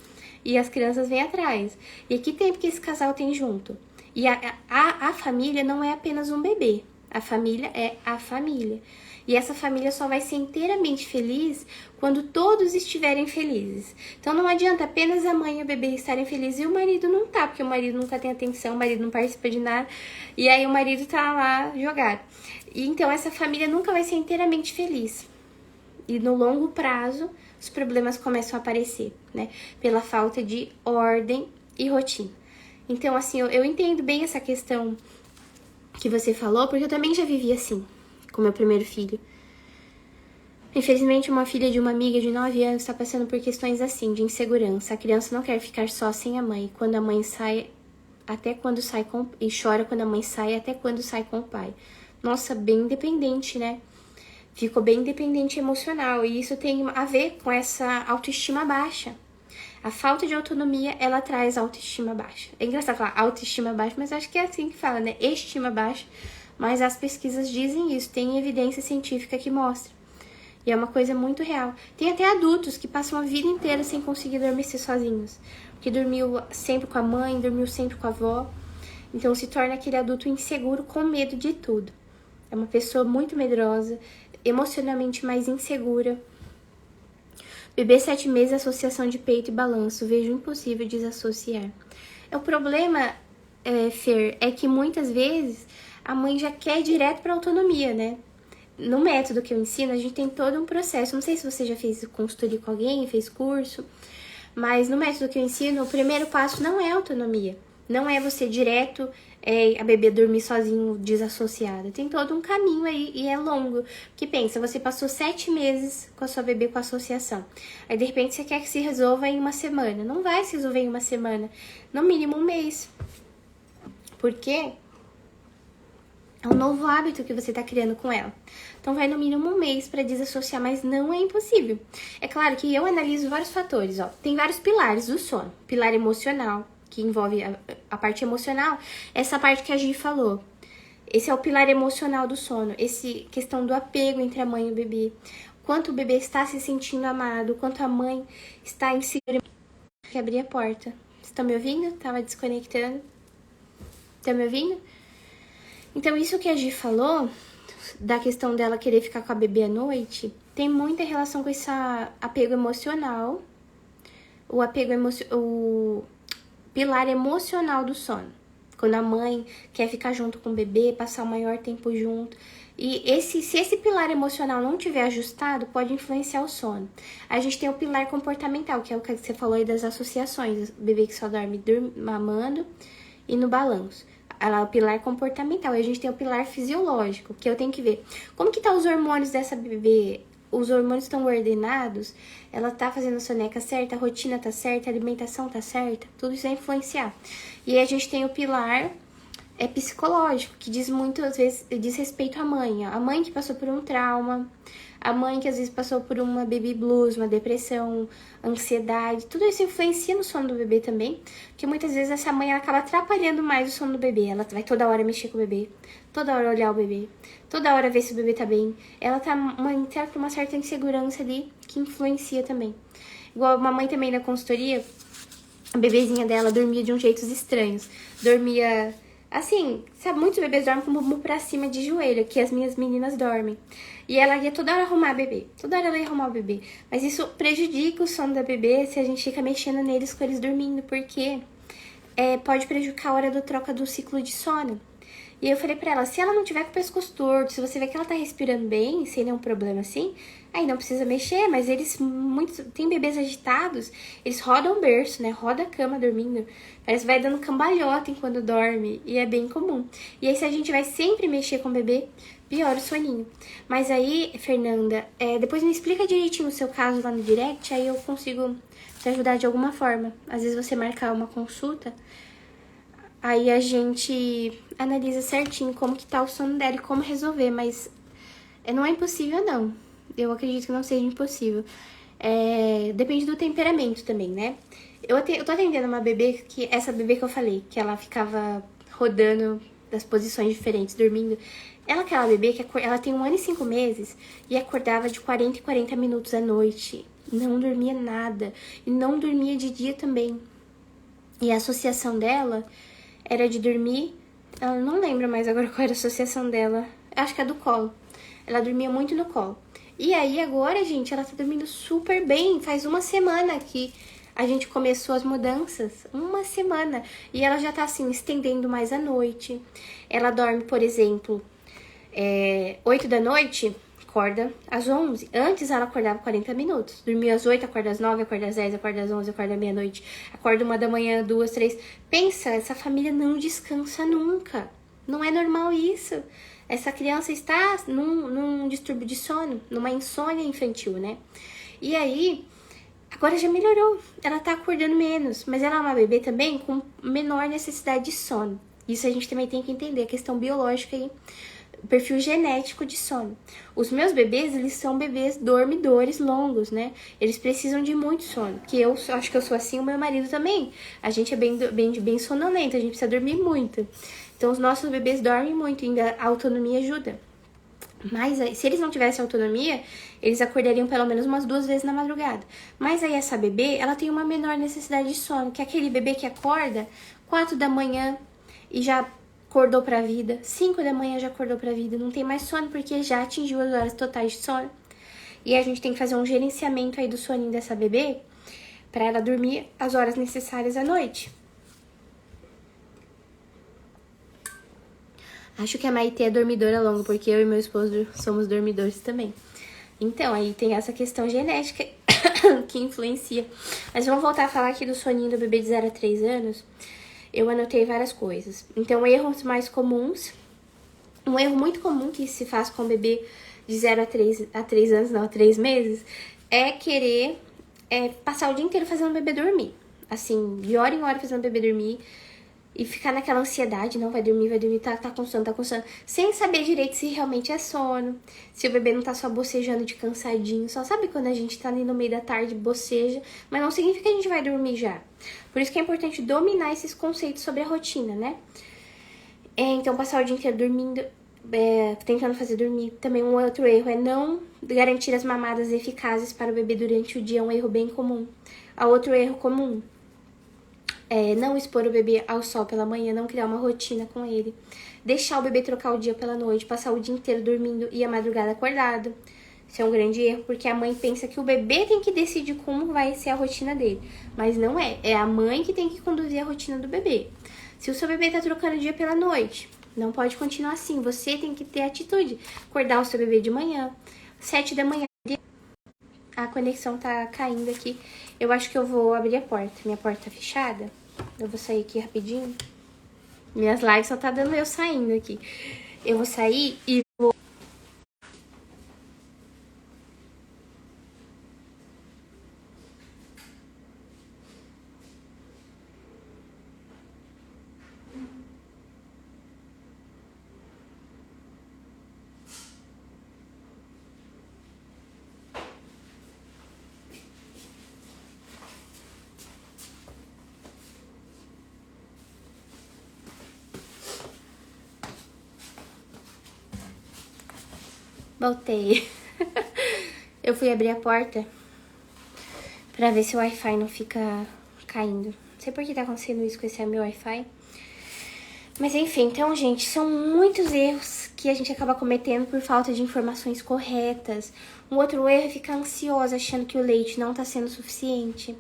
e as crianças vêm atrás. E que tempo que esse casal tem junto? E a família não é apenas um bebê. A família é a família. E essa família só vai ser inteiramente feliz quando todos estiverem felizes. Então não adianta apenas a mãe e o bebê estarem felizes e o marido não tá, porque o marido nunca tem atenção, o marido não participa de nada, e aí o marido tá lá jogado. E então essa família nunca vai ser inteiramente feliz. E no longo prazo, os problemas começam a aparecer, né? Pela falta de ordem e rotina. Então, assim, eu entendo bem essa questão que você falou, porque eu também já vivi assim, com meu primeiro filho. Infelizmente, uma filha de uma amiga de 9 anos está passando por questões assim, de insegurança. A criança não quer ficar só sem a mãe. Quando a mãe sai, e chora quando a mãe sai, até quando sai com o pai. Nossa, bem independente, né? Ficou bem independente emocional. E isso tem a ver com essa autoestima baixa. A falta de autonomia, ela traz autoestima baixa. É engraçado falar autoestima baixa, mas acho que é assim que fala, né? Estima baixa. Mas as pesquisas dizem isso, tem evidência científica que mostra. E é uma coisa muito real. Tem até adultos que passam a vida inteira sem conseguir adormecer sozinhos. Porque dormiu sempre com a mãe, dormiu sempre com a avó. Então se torna aquele adulto inseguro com medo de tudo. É uma pessoa muito medrosa, emocionalmente mais insegura. Bebê 7 meses, associação de peito e balanço. Vejo impossível desassociar. O problema, Fer, é que muitas vezes a mãe já quer ir direto para autonomia, né? No método que eu ensino, a gente tem todo um processo. Não sei se você já fez consultoria com alguém, fez curso, mas no método que eu ensino, o primeiro passo não é autonomia. Não é você direto a bebê dormir sozinho, desassociada. Tem todo um caminho aí e é longo. Porque pensa, você passou 7 meses com a sua bebê com associação. Aí de repente você quer que se resolva em uma semana. Não vai se resolver em uma semana. No mínimo um mês. Por quê? É um novo hábito que você tá criando com ela. Então vai no mínimo um mês para desassociar, mas não é impossível. É claro que eu analiso vários fatores, ó. Tem vários pilares do sono. Pilar emocional, que envolve a parte emocional. Essa parte que a Gi falou. Esse é o pilar emocional do sono. Esse questão do apego entre a mãe e o bebê. Quanto o bebê está se sentindo amado, quanto a mãe está insegura. Que abrir a porta. Vocês estão me ouvindo? Tava desconectando. Estão me ouvindo? Então, isso que a Gi falou, da questão dela querer ficar com a bebê à noite, tem muita relação com esse apego emocional, o pilar emocional do sono. Quando a mãe quer ficar junto com o bebê, passar o maior tempo junto. E se esse pilar emocional não tiver ajustado, pode influenciar o sono. A gente tem o pilar comportamental, que é o que você falou aí das associações. O bebê que só dorme mamando e no balanço. O pilar comportamental. E a gente tem o pilar fisiológico, que eu tenho que ver como que tá os hormônios dessa bebê. Os hormônios estão ordenados, ela tá fazendo a soneca certa, a rotina tá certa, a alimentação tá certa, tudo isso vai influenciar. E aí a gente tem o pilar psicológico, que diz muitas vezes, diz respeito à mãe. A mãe que passou por um trauma, a mãe que às vezes passou por uma baby blues, uma depressão, ansiedade, tudo isso influencia no sono do bebê também, porque muitas vezes essa mãe ela acaba atrapalhando mais o sono do bebê. Ela vai toda hora mexer com o bebê, toda hora olhar o bebê, toda hora ver se o bebê tá bem. Ela tá com uma certa insegurança ali que influencia também. Igual uma mãe também na consultoria, a bebezinha dela dormia de um jeito estranhos, dormia assim, sabe, muitos bebês dormem com o bumbum pra cima de joelho, que as minhas meninas dormem. E ela ia toda hora arrumar bebê, toda hora ela ia arrumar o bebê. Mas isso prejudica o sono da bebê se a gente fica mexendo neles com eles dormindo, porque pode prejudicar a hora da troca do ciclo de sono. E eu falei pra ela, se ela não tiver com o pescoço torto, se você vê que ela tá respirando bem, sem nenhum problema assim, aí não precisa mexer, mas tem bebês agitados, eles rodam o berço, né, roda a cama dormindo, parece que vai dando cambalhota enquanto dorme, e é bem comum. E aí se a gente vai sempre mexer com o bebê, piora o soninho. Mas aí, Fernanda, depois me explica direitinho o seu caso lá no direct, aí eu consigo te ajudar de alguma forma. Às vezes você marcar uma consulta, aí a gente analisa certinho como que tá o sono dela e como resolver, mas não é impossível não. Eu acredito que não seja impossível. Depende do temperamento também, né? Eu tô atendendo uma bebê, essa bebê que eu falei, que ela ficava rodando das posições diferentes, dormindo. Aquela bebê que ela tem 1 ano e 5 meses e acordava de 40 em 40 minutos à noite. Não dormia nada. E não dormia de dia também. E a associação dela era de dormir, eu não lembro mais agora qual era a associação dela, acho que é do colo. Ela dormia muito no colo. E aí agora, gente, ela tá dormindo super bem. Faz 1 semana que a gente começou as mudanças. 1 semana. E ela já tá assim, estendendo mais à noite. Ela dorme, por exemplo, 8 da noite, acorda às 11. Antes ela acordava 40 minutos. Dormia às 8, acorda às 9, acorda às 10, acorda às 11, acorda à meia-noite. Acorda 1 da manhã, 2, 3. Pensa, essa família não descansa nunca. Não é normal isso. Essa criança está num distúrbio de sono, numa insônia infantil, né? E aí, agora já melhorou. Ela tá acordando menos, mas ela é uma bebê também com menor necessidade de sono. Isso a gente também tem que entender, a questão biológica aí, o perfil genético de sono. Os meus bebês, eles são bebês dormidores longos, né? Eles precisam de muito sono, que eu acho que eu sou assim, o meu marido também. A gente é bem sonolento, a gente precisa dormir muito. Então, os nossos bebês dormem muito, ainda a autonomia ajuda. Mas aí, se eles não tivessem autonomia, eles acordariam pelo menos umas 2 vezes na madrugada. Mas aí essa bebê, ela tem uma menor necessidade de sono, que é aquele bebê que acorda 4 da manhã e já acordou pra vida, 5 da manhã já acordou pra vida, não tem mais sono porque já atingiu as horas totais de sono. E a gente tem que fazer um gerenciamento aí do soninho dessa bebê pra ela dormir as horas necessárias à noite. Acho que a Maitê é dormidora longa, porque eu e meu esposo somos dormidores também. Então, aí tem essa questão genética que influencia. Mas vamos voltar a falar aqui do soninho do bebê de 0 a 3 anos. Eu anotei várias coisas. Então, erros mais comuns. Um erro muito comum que se faz com o bebê de 0 a 3 anos, não, a 3 meses, é querer passar o dia inteiro fazendo o bebê dormir. Assim, de hora em hora fazendo o bebê dormir. E ficar naquela ansiedade, não, vai dormir, tá com sono, sem saber direito se realmente é sono, se o bebê não tá só bocejando de cansadinho, só sabe quando a gente tá ali no meio da tarde, boceja, mas não significa que a gente vai dormir já. Por isso que é importante dominar esses conceitos sobre a rotina, né? Então, passar o dia inteiro dormindo, tentando fazer dormir. Também um outro erro é não garantir as mamadas eficazes para o bebê durante o dia, é um erro bem comum. Outro erro comum não expor o bebê ao sol pela manhã, não criar uma rotina com ele. Deixar o bebê trocar o dia pela noite, passar o dia inteiro dormindo e a madrugada acordado. Isso é um grande erro, porque a mãe pensa que o bebê tem que decidir como vai ser a rotina dele. Mas não é, é a mãe que tem que conduzir a rotina do bebê. Se o seu bebê tá trocando o dia pela noite, não pode continuar assim. Você tem que ter atitude. Acordar o seu bebê de manhã, 7 da manhã. A conexão tá caindo aqui. Eu acho que eu vou abrir a porta. Minha porta tá fechada. Eu vou sair aqui rapidinho. Minhas lives só tá dando eu saindo aqui. Eu vou sair e vou... Voltei. Eu fui abrir a porta pra ver se o Wi-Fi não fica caindo. Não sei por que tá acontecendo isso com esse meu Wi-Fi. Mas enfim, então, gente, são muitos erros que a gente acaba cometendo por falta de informações corretas. Um outro erro é ficar ansiosa achando que o leite não tá sendo suficiente.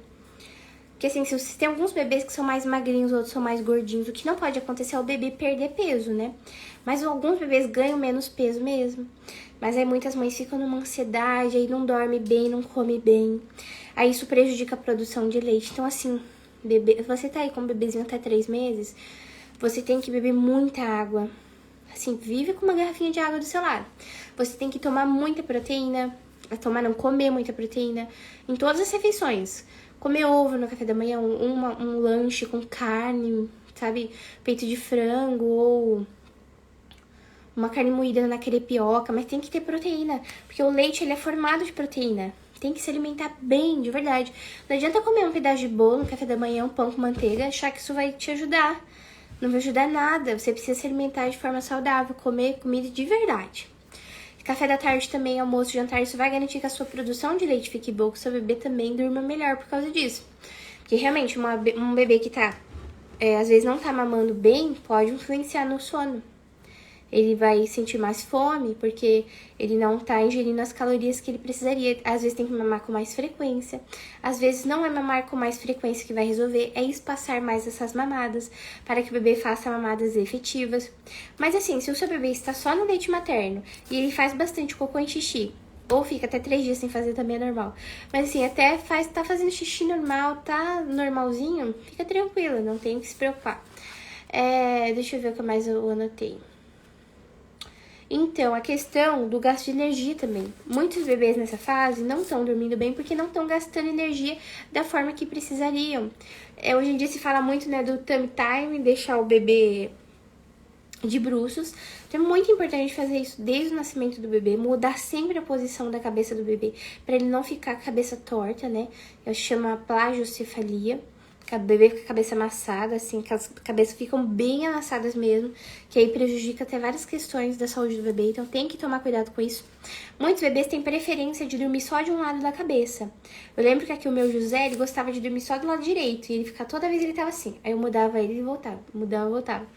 Porque assim, se tem alguns bebês que são mais magrinhos, outros são mais gordinhos, o que não pode acontecer é o bebê perder peso, né? Mas alguns bebês ganham menos peso mesmo. Mas aí muitas mães ficam numa ansiedade, aí não dorme bem, não come bem. Aí isso prejudica a produção de leite. Então assim, bebê, você tá aí com um bebezinho até 3 meses, você tem que beber muita água. Assim, vive com uma garrafinha de água do seu lado. Você tem que tomar muita proteína, comer muita proteína em todas as refeições. Comer ovo no café da manhã, um lanche com carne, sabe? Peito de frango ou uma carne moída na crepioca, mas tem que ter proteína, porque o leite ele é formado de proteína. Tem que se alimentar bem, de verdade. Não adianta comer um pedaço de bolo no café da manhã, um pão com manteiga, achar que isso vai te ajudar. Não vai ajudar nada, você precisa se alimentar de forma saudável, comer comida de verdade. Café da tarde também, almoço, jantar, isso vai garantir que a sua produção de leite fique boa, que o seu bebê também durma melhor por causa disso. Porque realmente, um bebê que tá, às vezes não tá mamando bem, pode influenciar no sono. Ele vai sentir mais fome, porque ele não tá ingerindo as calorias que ele precisaria. Às vezes tem que mamar com mais frequência. Às vezes não é mamar com mais frequência que vai resolver, é espaçar mais essas mamadas, para que o bebê faça mamadas efetivas. Mas assim, se o seu bebê está só no leite materno, e ele faz bastante cocô e xixi, ou fica até 3 dias sem fazer, também é normal. Mas assim, até tá fazendo xixi normal, tá normalzinho, fica tranquila, não tem que se preocupar. Deixa eu ver o que mais eu anotei. Então, a questão do gasto de energia também. Muitos bebês nessa fase não estão dormindo bem porque não estão gastando energia da forma que precisariam. Hoje em dia se fala muito, né, do tummy time, deixar o bebê de bruços. Então é muito importante fazer isso desde o nascimento do bebê, mudar sempre a posição da cabeça do bebê, para ele não ficar com a cabeça torta, né? Eu chamo plagiocefalia. O bebê fica com a cabeça amassada, assim, que as cabeças ficam bem amassadas mesmo, que aí prejudica até várias questões da saúde do bebê, então tem que tomar cuidado com isso. Muitos bebês têm preferência de dormir só de um lado da cabeça. Eu lembro que aqui o meu José, ele gostava de dormir só do lado direito, e ele ficava, toda vez ele tava assim, aí eu mudava ele e voltava, mudava e voltava.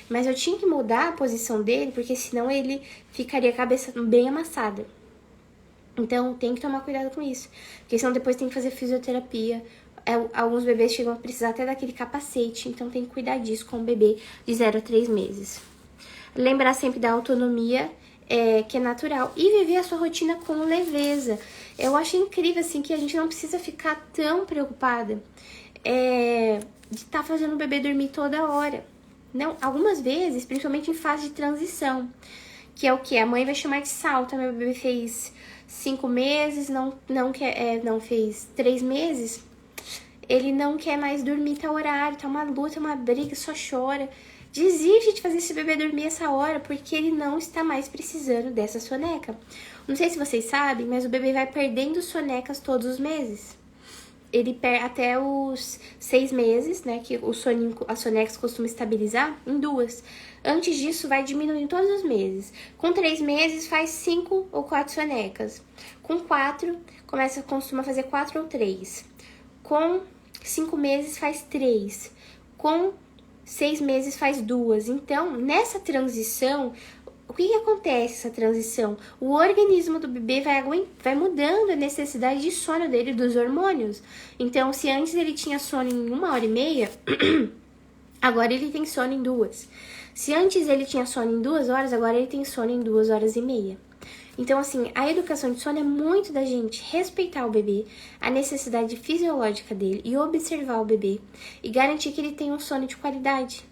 Mas eu tinha que mudar a posição dele, porque senão ele ficaria a cabeça bem amassada. Então tem que tomar cuidado com isso, porque senão depois tem que fazer fisioterapia. Alguns bebês chegam a precisar até daquele capacete, então tem que cuidar disso com o bebê de 0 a 3 meses. Lembrar sempre da autonomia, que é natural, e viver a sua rotina com leveza. Eu acho incrível, assim, que a gente não precisa ficar tão preocupada de estar fazendo o bebê dormir toda hora. Não, algumas vezes, principalmente em fase de transição, que é o que? A mãe vai chamar de salto. Meu bebê fez 5 meses, não fez 3 meses, ele não quer mais dormir tal horário, tá uma luta, uma briga, só chora. Desiste de fazer esse bebê dormir essa hora, porque ele não está mais precisando dessa soneca. Não sei se vocês sabem, mas o bebê vai perdendo sonecas todos os meses. Ele perde até os 6 meses, né, que as sonecas costumam estabilizar em 2. Antes disso, vai diminuindo todos os meses. Com 3 meses, faz 5 ou 4 sonecas. Com 4, costuma fazer 4 ou 3. Com 5 meses, faz 3. Com 6 meses, faz 2. Então, nessa transição, o que acontece essa transição? O organismo do bebê vai mudando a necessidade de sono dele, dos hormônios. Então, se antes ele tinha sono em 1h30, agora ele tem sono em 2. Se antes ele tinha sono em 2 horas, agora ele tem sono em 2h30. Então, assim, a educação de sono é muito da gente respeitar o bebê, a necessidade fisiológica dele e observar o bebê e garantir que ele tenha um sono de qualidade.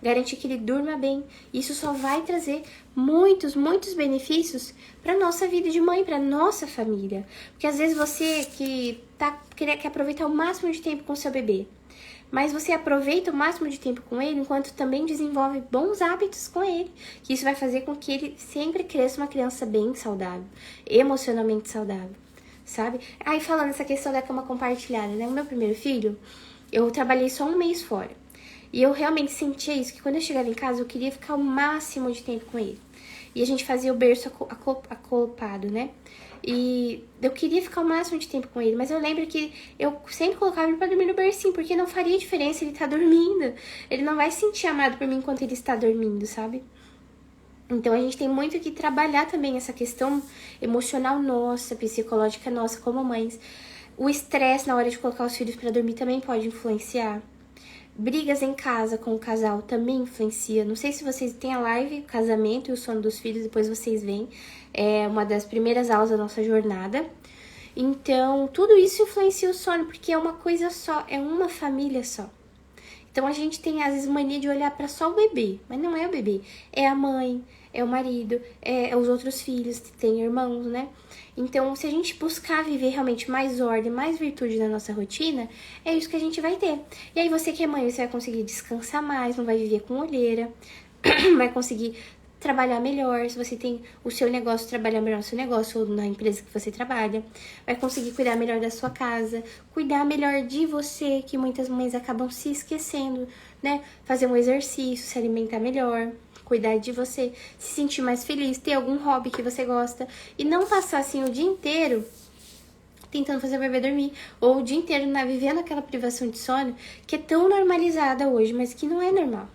Garantir que ele durma bem. Isso só vai trazer muitos, muitos benefícios para nossa vida de mãe, para nossa família. Porque às vezes você que quer aproveitar o máximo de tempo com seu bebê, mas você aproveita o máximo de tempo com ele enquanto também desenvolve bons hábitos com ele, que isso vai fazer com que ele sempre cresça uma criança bem saudável, emocionalmente saudável, sabe? Aí falando essa questão da cama compartilhada, né? O meu primeiro filho, eu trabalhei só 1 mês fora. E eu realmente sentia isso, que quando eu chegava em casa, eu queria ficar o máximo de tempo com ele. E a gente fazia o berço acolpado, né? E eu queria ficar o máximo de tempo com ele, mas eu lembro que eu sempre colocava ele pra dormir no bercinho, porque não faria diferença ele tá dormindo. Ele não vai se sentir amado por mim enquanto ele está dormindo, sabe? Então a gente tem muito que trabalhar também essa questão emocional nossa, psicológica nossa como mães. O estresse na hora de colocar os filhos pra dormir também pode influenciar. Brigas em casa com o casal também influencia. Não sei se vocês têm a live Casamento e o Sono dos Filhos, depois vocês veem. É uma das primeiras aulas da nossa jornada. Então, tudo isso influencia o sono, porque é uma coisa só, é uma família só. Então, a gente tem, às vezes, mania de olhar para só o bebê, mas não é o bebê. É a mãe, é o marido, é os outros filhos, tem irmãos, né? Então, se a gente buscar viver realmente mais ordem, mais virtude na nossa rotina, é isso que a gente vai ter. E aí, você que é mãe, você vai conseguir descansar mais, não vai viver com olheira, vai conseguir trabalhar melhor. Se você tem o seu negócio, trabalhar melhor no seu negócio ou na empresa que você trabalha, vai conseguir cuidar melhor da sua casa, cuidar melhor de você, que muitas mães acabam se esquecendo, né? Fazer um exercício, se alimentar melhor, cuidar de você, se sentir mais feliz, ter algum hobby que você gosta e não passar assim o dia inteiro tentando fazer o bebê dormir, ou o dia inteiro vivendo aquela privação de sono que é tão normalizada hoje, mas que não é normal.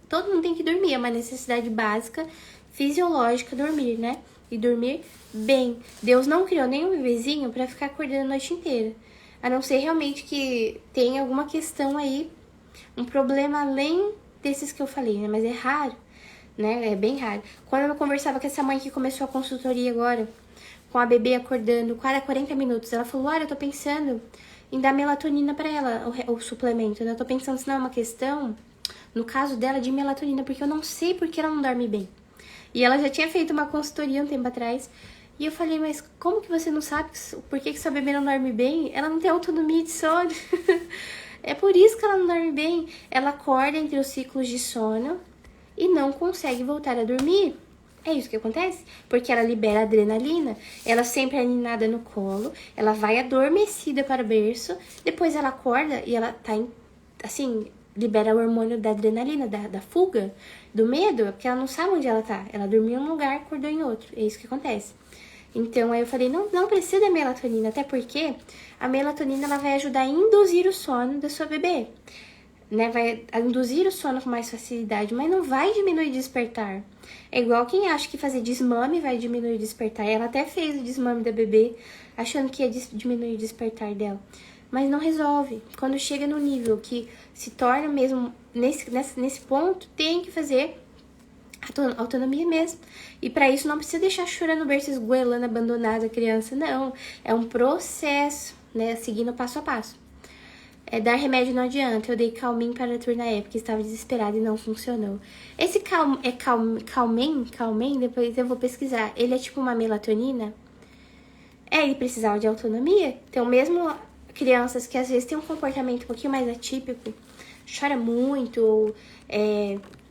Todo mundo tem que dormir, é uma necessidade básica, fisiológica, dormir, né? E dormir bem. Deus não criou nenhum bebezinho pra ficar acordando a noite inteira. A não ser realmente que tenha alguma questão aí, um problema além desses que eu falei, né? Mas é raro, né? É bem raro. Quando eu conversava com essa mãe que começou a consultoria agora, com a bebê acordando cada 40 minutos, ela falou, olha, eu tô pensando em dar melatonina pra ela, o suplemento, né? Eu tô pensando se não é uma questão, no caso dela, de melatonina, porque eu não sei porque ela não dorme bem. E ela já tinha feito uma consultoria um tempo atrás, e eu falei, mas como que você não sabe por que sua bebê não dorme bem? Ela não tem autonomia de sono. É por isso que ela não dorme bem. Ela acorda entre os ciclos de sono e não consegue voltar a dormir. É isso que acontece, porque ela libera adrenalina, ela sempre é aninada no colo, ela vai adormecida para o berço, depois ela acorda e ela tá assim, libera o hormônio da adrenalina, da fuga, do medo, porque ela não sabe onde ela tá. Ela dormiu em um lugar, acordou em outro. É isso que acontece. Então, aí eu falei, não precisa da melatonina, até porque a melatonina ela vai ajudar a induzir o sono da sua bebê, né? Vai induzir o sono com mais facilidade, mas não vai diminuir o despertar. É igual quem acha que fazer desmame vai diminuir o despertar. Ela até fez o desmame da bebê, achando que ia diminuir o despertar dela. Mas não resolve. Quando chega no nível que se torna mesmo, nesse ponto, tem que fazer autonomia mesmo. E para isso não precisa deixar chorando no berço, esgoelando, abandonada a criança. Não, é um processo, né? Seguindo passo a passo. Dar remédio não adianta. Eu dei Calmin para a Arthur na época, estava desesperada e não funcionou. Esse Calmin, depois eu vou pesquisar. Ele é tipo uma melatonina? Ele precisava de autonomia. Então, mesmo crianças que às vezes têm um comportamento um pouquinho mais atípico, chora muito, ou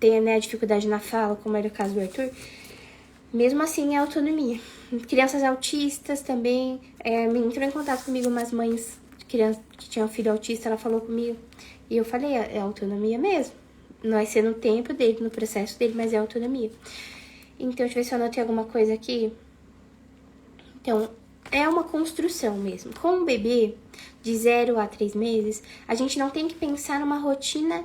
tem, né, dificuldade na fala, como era o caso do Arthur, mesmo assim é autonomia. Crianças autistas também, me entrou em contato comigo umas mães de criança que tinham um filho autista, ela falou comigo, e eu falei, é autonomia mesmo. Não vai ser no tempo dele, no processo dele, mas é autonomia. Então, deixa eu ver se eu anotei alguma coisa aqui. Então, é uma construção mesmo. Com um bebê de 0 a 3 meses, a gente não tem que pensar numa rotina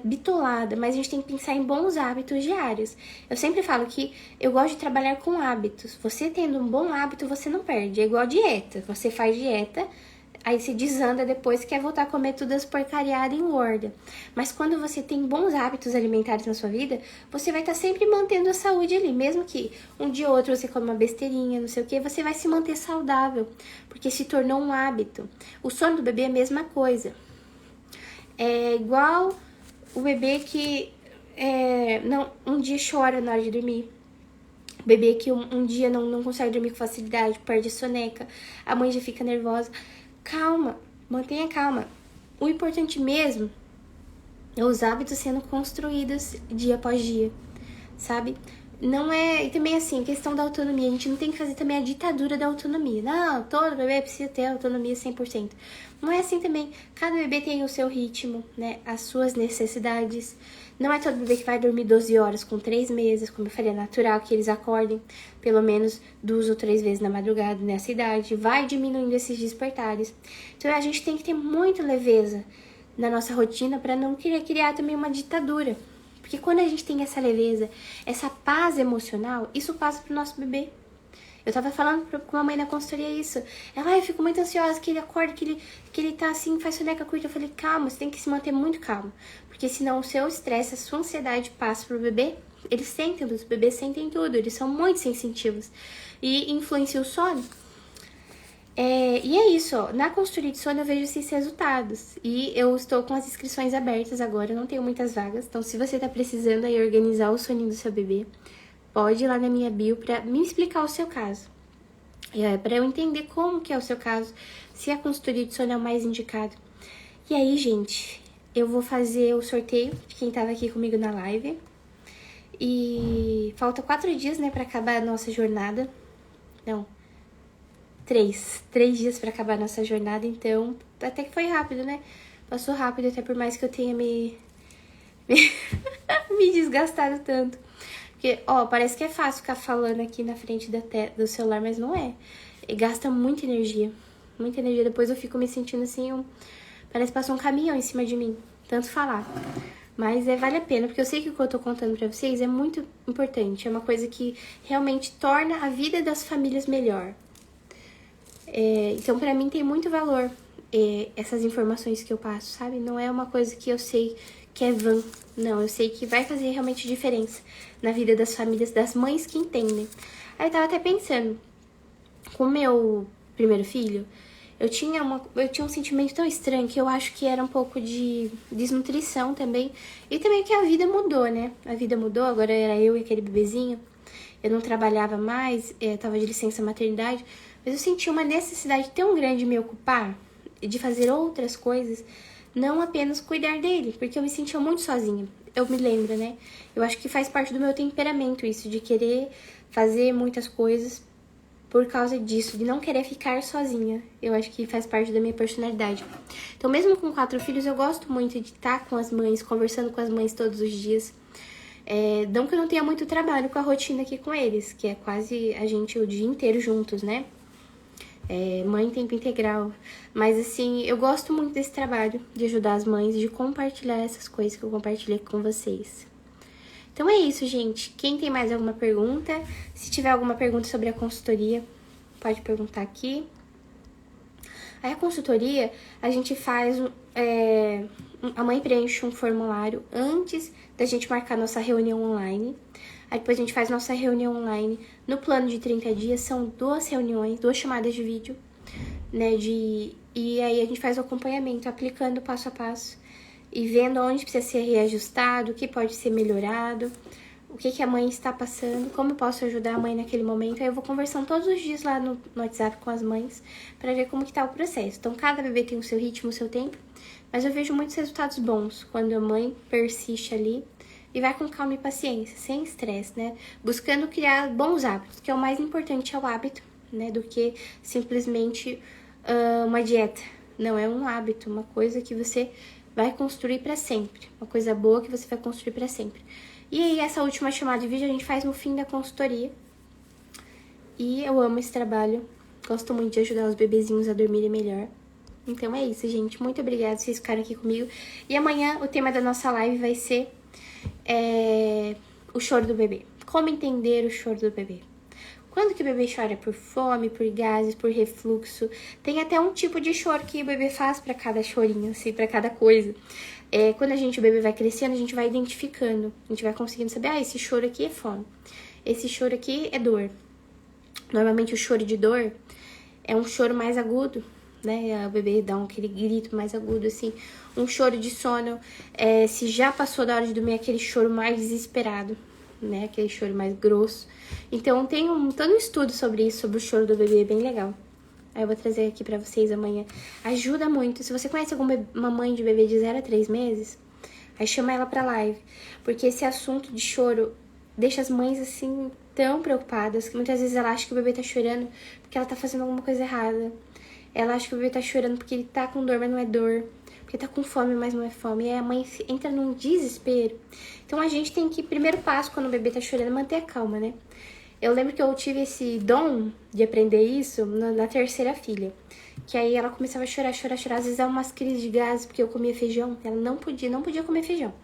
bitolada, mas a gente tem que pensar em bons hábitos diários. Eu sempre falo que eu gosto de trabalhar com hábitos. Você tendo um bom hábito, você não perde. É igual dieta. Você faz dieta, aí se desanda depois, quer voltar a comer tudo as porcariadas e engorda. Mas quando você tem bons hábitos alimentares na sua vida, você vai estar sempre mantendo a saúde ali. Mesmo que um dia ou outro você come uma besteirinha, não sei o que, você vai se manter saudável, porque se tornou um hábito. O sono do bebê é a mesma coisa. É igual o bebê que um dia chora na hora de dormir. O bebê que um dia não consegue dormir com facilidade, perde a soneca, a mãe já fica nervosa. Calma, mantenha calma. O importante mesmo é os hábitos sendo construídos dia após dia, sabe? Não é... E também assim, questão da autonomia. A gente não tem que fazer também a ditadura da autonomia. Não, todo bebê precisa ter autonomia 100%. Não é assim também. Cada bebê tem o seu ritmo, né? As suas necessidades. Não é todo bebê que vai dormir 12 horas com 3 meses. Como eu falei, é natural que eles acordem pelo menos 2 ou 3 vezes na madrugada nessa idade. Vai diminuindo esses despertares. Então a gente tem que ter muita leveza na nossa rotina para não querer criar também uma ditadura. Porque quando a gente tem essa leveza, essa paz emocional, isso passa pro nosso bebê. Eu tava falando com a mãe na consultoria isso. Ela, eu fico muito ansiosa que ele acorde, que ele tá assim, faz soneca curta. Eu falei, calma, você tem que se manter muito calmo. Porque senão o seu estresse, a sua ansiedade passa pro bebê. Eles sentem, os bebês sentem tudo, eles são muito sensitivos. E influencia o sono. E é isso, ó. Na consultoria de sono eu vejo esses resultados. E eu estou com as inscrições abertas agora, eu não tenho muitas vagas. Então, se você tá precisando aí organizar o soninho do seu bebê, pode ir lá na minha bio pra me explicar o seu caso. Pra eu entender como que é o seu caso, se a consultoria de sono é o mais indicado. E aí, gente, eu vou fazer o sorteio de quem tava aqui comigo na live. E falta 4 dias, né, pra acabar a nossa jornada. Não. 3 dias pra acabar a nossa jornada, então até que foi rápido, né? Passou rápido, até por mais que eu tenha me desgastado tanto. Porque, parece que é fácil ficar falando aqui na frente do celular, mas não é. E gasta muita energia. Muita energia. Depois eu fico me sentindo assim, parece que passou um caminhão em cima de mim. Tanto falar. Mas vale a pena, porque eu sei que o que eu tô contando pra vocês é muito importante. É uma coisa que realmente torna a vida das famílias melhor. Então, pra mim, tem muito valor essas informações que eu passo, sabe? Não é uma coisa que eu sei que é vã. Não, eu sei que vai fazer realmente diferença na vida das famílias, das mães que entendem. Aí eu tava até pensando, com o meu primeiro filho, eu tinha um sentimento tão estranho que eu acho que era um pouco de desnutrição também. E também que a vida mudou, né? A vida mudou, agora era eu e aquele bebezinho. Eu não trabalhava mais, tava de licença maternidade. Mas eu senti uma necessidade tão grande de me ocupar, de fazer outras coisas, não apenas cuidar dele, porque eu me sentia muito sozinha. Eu me lembro, né? Eu acho que faz parte do meu temperamento isso, de querer fazer muitas coisas. por causa disso, de não querer ficar sozinha. Eu acho que faz parte da minha personalidade. Então, mesmo com 4 filhos, eu gosto muito de estar com as mães, conversando com as mães todos os dias. Não que eu não tenha muito trabalho com a rotina aqui com eles, que é quase a gente o dia inteiro juntos, né? Mãe em tempo integral. Mas, assim, eu gosto muito desse trabalho, de ajudar as mães, de compartilhar essas coisas que eu compartilhei com vocês. Então é isso, gente. Quem tem mais alguma pergunta? Se tiver alguma pergunta sobre a consultoria, pode perguntar aqui. Aí a consultoria, a gente faz... a mãe preenche um formulário antes da gente marcar nossa reunião online. Aí depois a gente faz nossa reunião online. No plano de 30 dias, são 2 reuniões, 2 chamadas de vídeo, né? E aí a gente faz o acompanhamento, aplicando passo a passo. E vendo onde precisa ser reajustado, o que pode ser melhorado, o que a mãe está passando, como eu posso ajudar a mãe naquele momento. Aí eu vou conversando todos os dias lá no WhatsApp com as mães para ver como que tá o processo. Então, cada bebê tem o seu ritmo, o seu tempo, mas eu vejo muitos resultados bons quando a mãe persiste ali e vai com calma e paciência, sem estresse, né? Buscando criar bons hábitos, que é o mais importante, é o hábito, né? Do que simplesmente uma dieta. Não, é um hábito, uma coisa que você vai construir pra sempre. Uma coisa boa que você vai construir pra sempre. E aí, essa última chamada de vídeo a gente faz no fim da consultoria. E eu amo esse trabalho. Gosto muito de ajudar os bebezinhos a dormirem melhor. Então é isso, gente. Muito obrigada por vocês ficarem aqui comigo. E amanhã o tema da nossa live vai ser o choro do bebê. Como entender o choro do bebê. Quando que o bebê chora? Por fome, por gases, por refluxo. Tem até um tipo de choro que o bebê faz para cada chorinho, assim, para cada coisa. Quando o bebê vai crescendo, a gente vai identificando. A gente vai conseguindo saber, esse choro aqui é fome. Esse choro aqui é dor. Normalmente o choro de dor é um choro mais agudo, né? O bebê dá aquele grito mais agudo, assim. Um choro de sono, se já passou da hora de dormir, aquele choro mais desesperado, né? Aquele choro mais grosso. Então, tem todo um estudo sobre isso, sobre o choro do bebê, bem legal. Aí eu vou trazer aqui pra vocês amanhã. Ajuda muito. Se você conhece alguma mãe de bebê de 0 a 3 meses, aí chama ela pra live. Porque esse assunto de choro deixa as mães, assim, tão preocupadas, que muitas vezes ela acha que o bebê tá chorando porque ela tá fazendo alguma coisa errada. Ela acha que o bebê tá chorando porque ele tá com dor, mas não é dor. Porque tá com fome, mas não é fome. E aí a mãe entra num desespero. Então a gente tem que, primeiro passo, quando o bebê tá chorando, manter a calma, né? Eu lembro que eu tive esse dom de aprender isso na 3ª filha. Que aí ela começava a chorar. Às vezes dava umas crises de gases, porque eu comia feijão. Ela não podia comer feijão,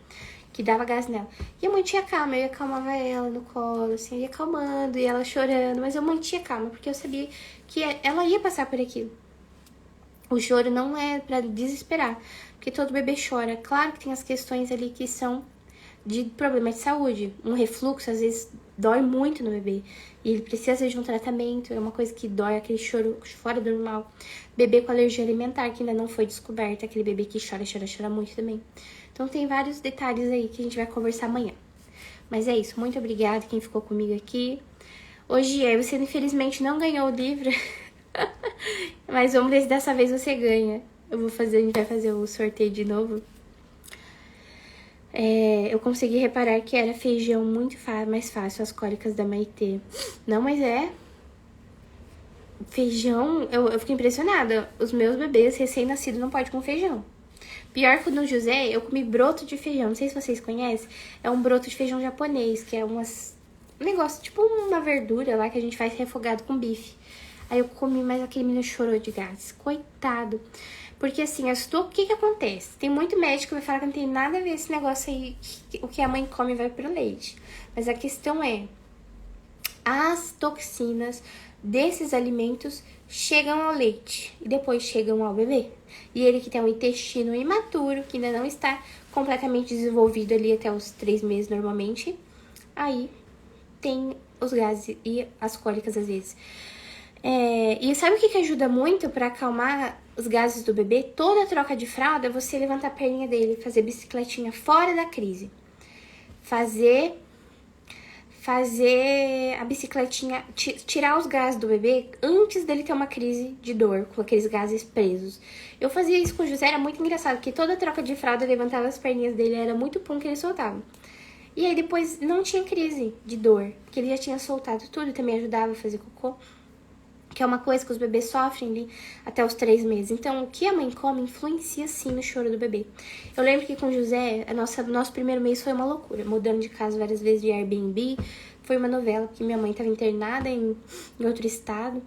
que dava gás nela. E eu mantinha calma, eu acalmava ela no colo, assim, eu ia acalmando, e ela chorando. Mas eu mantinha calma, porque eu sabia que ela ia passar por aquilo. O choro não é pra desesperar, porque todo bebê chora. Claro que tem as questões ali que são de problemas de saúde. Um refluxo, às vezes, dói muito no bebê. E ele precisa de um tratamento, é uma coisa que dói, aquele choro fora do normal. Bebê com alergia alimentar, que ainda não foi descoberta, aquele bebê que chora muito também. Então tem vários detalhes aí que a gente vai conversar amanhã. Mas é isso, muito obrigada quem ficou comigo aqui. Hoje você infelizmente não ganhou o livro, mas vamos ver se dessa vez você ganha. A gente vai fazer o sorteio de novo. Eu consegui reparar que era feijão muito mais fácil, as cólicas da Maitê. Não, mas feijão, eu fiquei impressionada. Os meus bebês recém-nascidos não podem comer feijão. Pior que no José, eu comi broto de feijão. Não sei se vocês conhecem. É um broto de feijão japonês, que é um negócio, tipo uma verdura lá que a gente faz refogado com bife. Aí eu comi, mas aquele menino chorou de gases. Coitado. Porque assim, o que acontece? Tem muito médico que vai falar que não tem nada a ver esse negócio aí, que o que a mãe come vai pro leite. Mas a questão é, as toxinas desses alimentos chegam ao leite e depois chegam ao bebê. E ele que tem um intestino imaturo, que ainda não está completamente desenvolvido ali até os 3 meses normalmente, aí tem os gases e as cólicas às vezes. E sabe o que ajuda muito pra acalmar os gases do bebê? Toda troca de fralda, você levantar a perninha dele, fazer bicicletinha fora da crise. Fazer a bicicletinha, tirar os gases do bebê antes dele ter uma crise de dor, com aqueles gases presos. Eu fazia isso com o José, era muito engraçado, porque toda troca de fralda eu levantava as perninhas dele, era muito pum que ele soltava. E aí depois não tinha crise de dor, porque ele já tinha soltado tudo, também ajudava a fazer cocô. que é uma coisa que os bebês sofrem ali até os 3 meses. Então, o que a mãe come influencia sim no choro do bebê. Eu lembro que com o José, nosso primeiro mês foi uma loucura, mudando de casa várias vezes de Airbnb, foi uma novela, porque minha mãe estava internada em outro estado.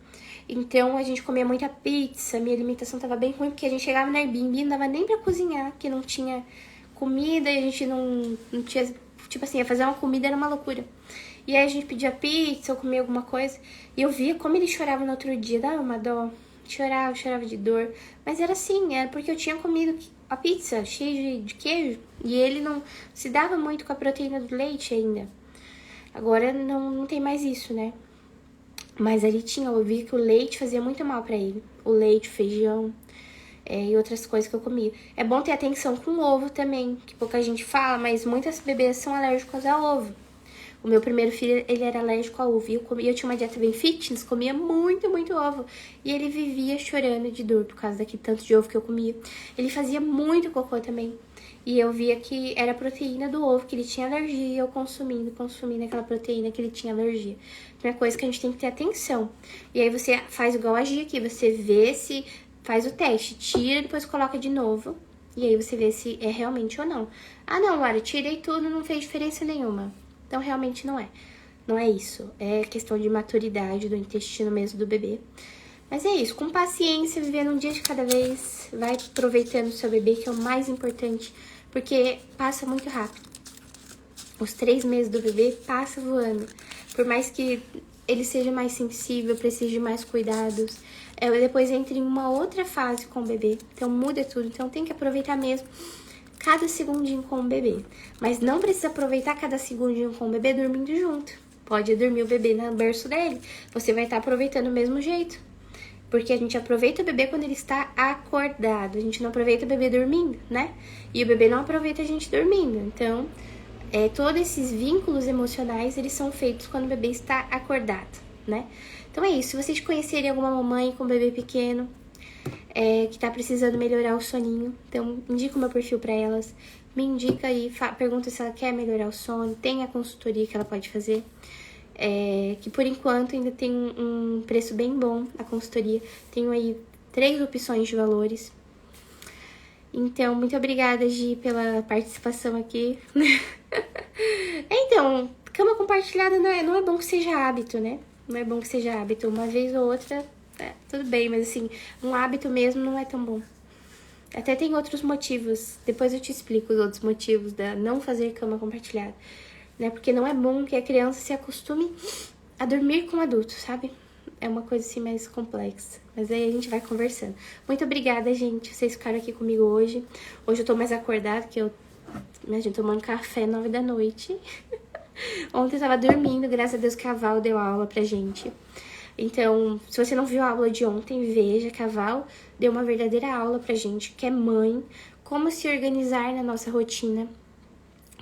Então, a gente comia muita pizza, minha alimentação estava bem ruim, porque a gente chegava no Airbnb e não dava nem pra cozinhar, que não tinha comida e a gente não tinha... Tipo assim, ia fazer uma comida era uma loucura. E aí a gente pedia pizza ou comia alguma coisa. E eu via como ele chorava no outro dia, dava uma dó. Chorava de dor. Mas era assim, era porque eu tinha comido a pizza cheia de queijo. E ele não se dava muito com a proteína do leite ainda. Agora não tem mais isso, né? Mas ele tinha, eu vi que o leite fazia muito mal pra ele. O leite, o feijão e outras coisas que eu comia. É bom ter atenção com o ovo também, que pouca gente fala, mas muitas bebês são alérgicos a ovo. O meu primeiro filho, ele era alérgico a ovo. E eu tinha uma dieta bem fitness, comia muito, muito ovo. E ele vivia chorando de dor por causa daquele tanto de ovo que eu comia. Ele fazia muito cocô também. E eu via que era a proteína do ovo, que ele tinha alergia. E eu consumindo aquela proteína que ele tinha alergia. Então é coisa que a gente tem que ter atenção. E aí você faz igual a Gia aqui, você vê se faz o teste, tira, depois coloca de novo. E aí você vê se é realmente ou não. Ah não, Lara, tirei tudo, não fez diferença nenhuma. Então, realmente não é. Não é isso. É questão de maturidade do intestino mesmo do bebê. Mas é isso. Com paciência, vivendo um dia de cada vez. Vai aproveitando o seu bebê, que é o mais importante. Porque passa muito rápido. Os 3 meses do bebê passa voando. Por mais que ele seja mais sensível, precise de mais cuidados. Depois entra em uma outra fase com o bebê. Então, muda tudo. Então, tem que aproveitar mesmo cada segundinho com o bebê. Mas não precisa aproveitar cada segundinho com o bebê dormindo junto. Pode dormir o bebê no berço dele. Você vai estar aproveitando do mesmo jeito. Porque a gente aproveita o bebê quando ele está acordado. A gente não aproveita o bebê dormindo, né? E o bebê não aproveita a gente dormindo. Então, todos esses vínculos emocionais, eles são feitos quando o bebê está acordado, né? Então é isso. Se vocês conhecerem alguma mamãe com bebê pequeno, que tá precisando melhorar o soninho, então indica o meu perfil pra elas, me indica aí, pergunta se ela quer melhorar o sono, tem a consultoria que ela pode fazer, que por enquanto ainda tem um preço bem bom a consultoria, tenho aí 3 opções de valores. Então, muito obrigada, Gi, pela participação aqui. Então, cama compartilhada não é bom que seja hábito, né? Não é bom que seja hábito, uma vez ou outra. Tudo bem, mas assim, um hábito mesmo não é tão bom. Até tem outros motivos, depois eu te explico os outros motivos da não fazer cama compartilhada, né? Porque não é bom que a criança se acostume a dormir com adulto, sabe? É uma coisa assim mais complexa, mas aí a gente vai conversando. Muito obrigada, gente, vocês ficaram aqui comigo hoje. Hoje eu tô mais acordada, que eu, imagina, tomando café 9 da noite. Ontem eu tava dormindo, graças a Deus que a Val deu aula pra gente. Então, se você não viu a aula de ontem, veja que a Val deu uma verdadeira aula pra gente, que é mãe, como se organizar na nossa rotina,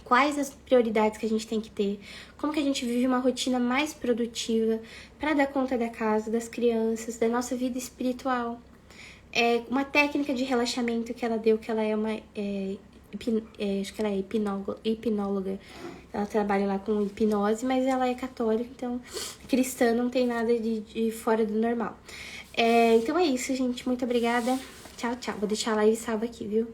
quais as prioridades que a gente tem que ter, como que a gente vive uma rotina mais produtiva para dar conta da casa, das crianças, da nossa vida espiritual. Uma técnica de relaxamento que ela deu, que ela é uma... acho que ela é hipnóloga. Ela trabalha lá com hipnose, mas ela é católica, então cristã, não tem nada de fora do normal. Então é isso, gente. Muito obrigada. Tchau, tchau. Vou deixar a live salva aqui, viu?